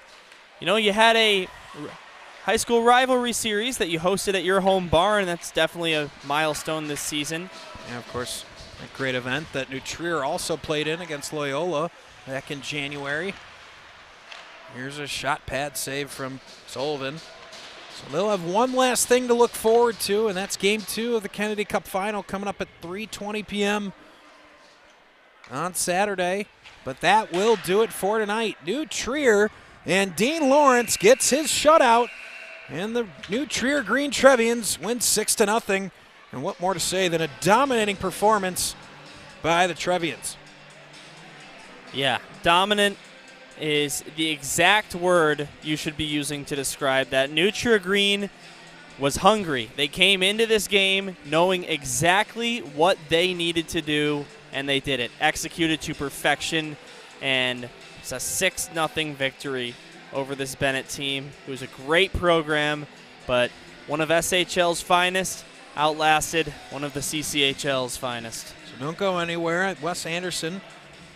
D: You know, you had a high school rivalry series that you hosted at your home barn. That's definitely a milestone this season.
A: Yeah, of course, a great event that New Trier also played in against Loyola back in January. Here's a shot pad save from Sullivan. So they'll have one last thing to look forward to, and that's Game 2 of the Kennedy Cup Final coming up at 3:20 p.m. on Saturday. But that will do it for tonight. New Trier and Dean Lawrence gets his shutout, and the New Trier Green Trevians win 6-0. And what more to say than a dominating performance by the Trevians.
D: Yeah, dominant is the exact word you should be using to describe that. New Trier Green was hungry. They came into this game knowing exactly what they needed to do, and they did it. Executed to perfection, and it's a 6-0 victory over this Benet team. It was a great program, but one of SHL's finest outlasted one of the CCHL's finest.
A: So don't go anywhere. Wes Anderson,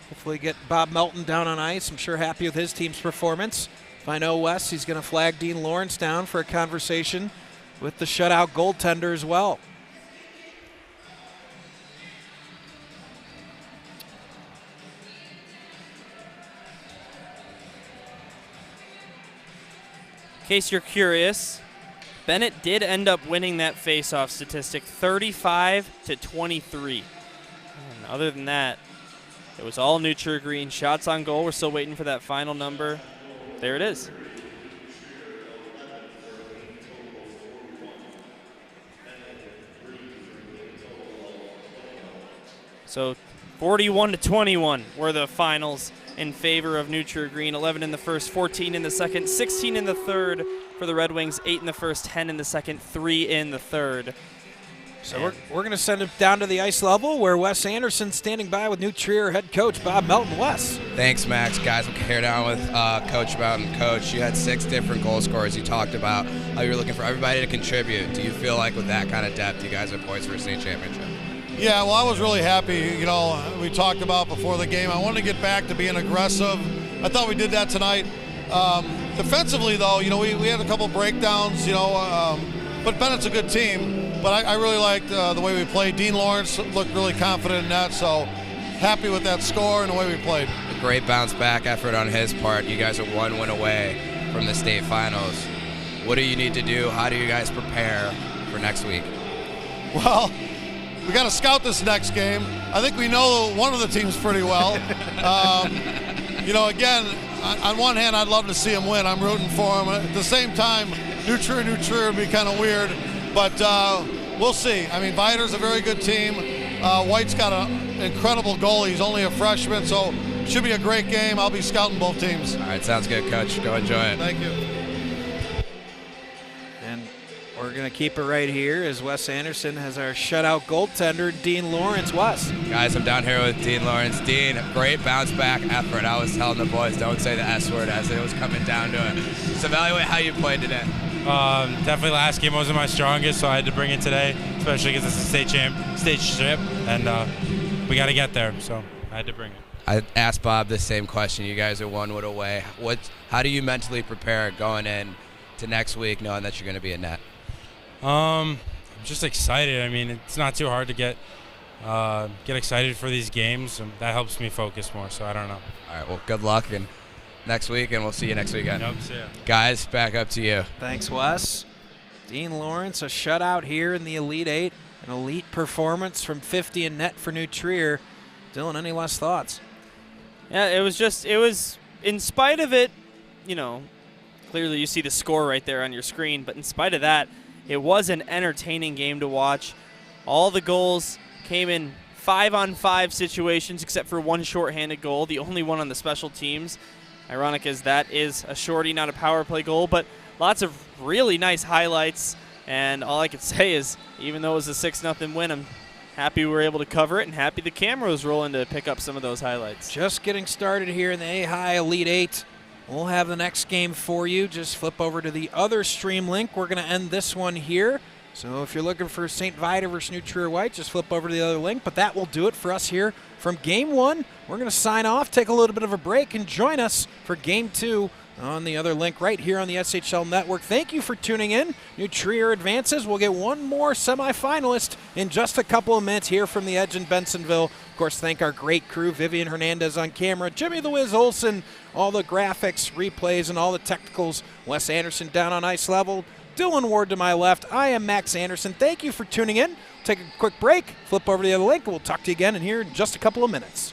A: hopefully get Bob Melton down on ice. I'm sure happy with his team's performance. If I know Wes, he's going to flag Dean Lawrence down for a conversation with the shutout goaltender as well.
D: In case you're curious, Benet did end up winning that face-off statistic 35-23. And other than that, it was all New Trier Green. Shots on goal. We're still waiting for that final number. There it is. So 41-21 were the finals in favor of New Trier Green. 11 in the first, 14 in the second, 16 in the third for the Redwings, 8 in the first, 10 in the second, 3 in the third.
A: So we're going to send it down to the ice level where Wes Anderson standing by with New Trier head coach Bob Melton. Wes.
B: Thanks, Max. Guys, we'll carry down with Coach Melton. Coach, you had 6 different goal scorers. You talked about how you were looking for everybody to contribute. Do you feel like with that kind of depth, you guys are poised for a state championship?
C: Yeah, well, I was really happy. You know, we talked about before the game, I wanted to get back to being aggressive. I thought we did that tonight. Defensively, though, you know, we had a couple breakdowns, you know, but Bennett's a good team. But I really liked the way we played. Dean Lawrence looked really confident in that, so happy with that score and the way we played.
B: A great bounce-back effort on his part. You guys are 1 win away from the state finals. What do you need to do? How do you guys prepare for next week?
C: Well, we got to scout this next game. I think we know one of the teams pretty well. You know, again, on one hand, I'd love to see them win. I'm rooting for them. At the same time, New Trier would be kind of weird. But we'll see. I mean, Vider's a very good team. White's got an incredible goalie. He's only a freshman, so should be a great game. I'll be scouting both teams.
B: All right, sounds good, Coach. Go enjoy it.
C: Thank you.
A: And we're going to keep it right here as Wes Anderson has our shutout goaltender, Dean Lawrence. Wes.
B: Guys, I'm down here with Dean Lawrence. Dean, great bounce-back effort. I was telling the boys, don't say the S word as it was coming down to it. So evaluate how you played today.
F: Definitely last game wasn't my strongest, so I had to bring it today, especially because it's a state championship, and we got to get there, so I had to bring it.
B: I asked Bob the same question. You guys are 1 win away. How do you mentally prepare going in to next week knowing that you're going to be in net?
F: I'm just excited. I mean, it's not too hard to get excited for these games, and that helps me focus more, so I don't know.
B: All right, well, good luck and next week, and we'll see you next weekend.
F: Yep, see ya.
B: Guys, back up to you.
A: Thanks, Wes. Dean Lawrence, a shutout here in the Elite Eight. An elite performance from 50 in net for New Trier. Dylan, any last thoughts?
D: Yeah, it was in spite of it, you know, clearly you see the score right there on your screen, but in spite of that, it was an entertaining game to watch. All the goals came in 5-on-5 situations except for one shorthanded goal, the only one on the special teams. Ironic as that is a shorty, not a power play goal, but lots of really nice highlights. And all I can say is, even though it was a 6-0 win, I'm happy we were able to cover it and happy the camera was rolling to pick up some of those highlights.
A: Just getting started here in the AHAI Elite 8. We'll have the next game for you. Just flip over to the other stream link. We're going to end this one here. So if you're looking for St. Vida versus New Trier White, just flip over to the other link. But that will do it for us here from Game 1. We're going to sign off, take a little bit of a break, and join us for Game 2 on the other link right here on the SHL Network. Thank you for tuning in. New Trier advances. We'll get one more semifinalist in just a couple of minutes here from the Edge in Bensonville. Of course, thank our great crew, Vivian Hernandez on camera, Jimmy the Wiz Olsen, all the graphics, replays, and all the technicals, Wes Anderson down on ice level, Dylan Ward to my left. I am Max Anderson. Thank you for tuning in. Take a quick break, flip over to the other link, and we'll talk to you again in here in just a couple of minutes.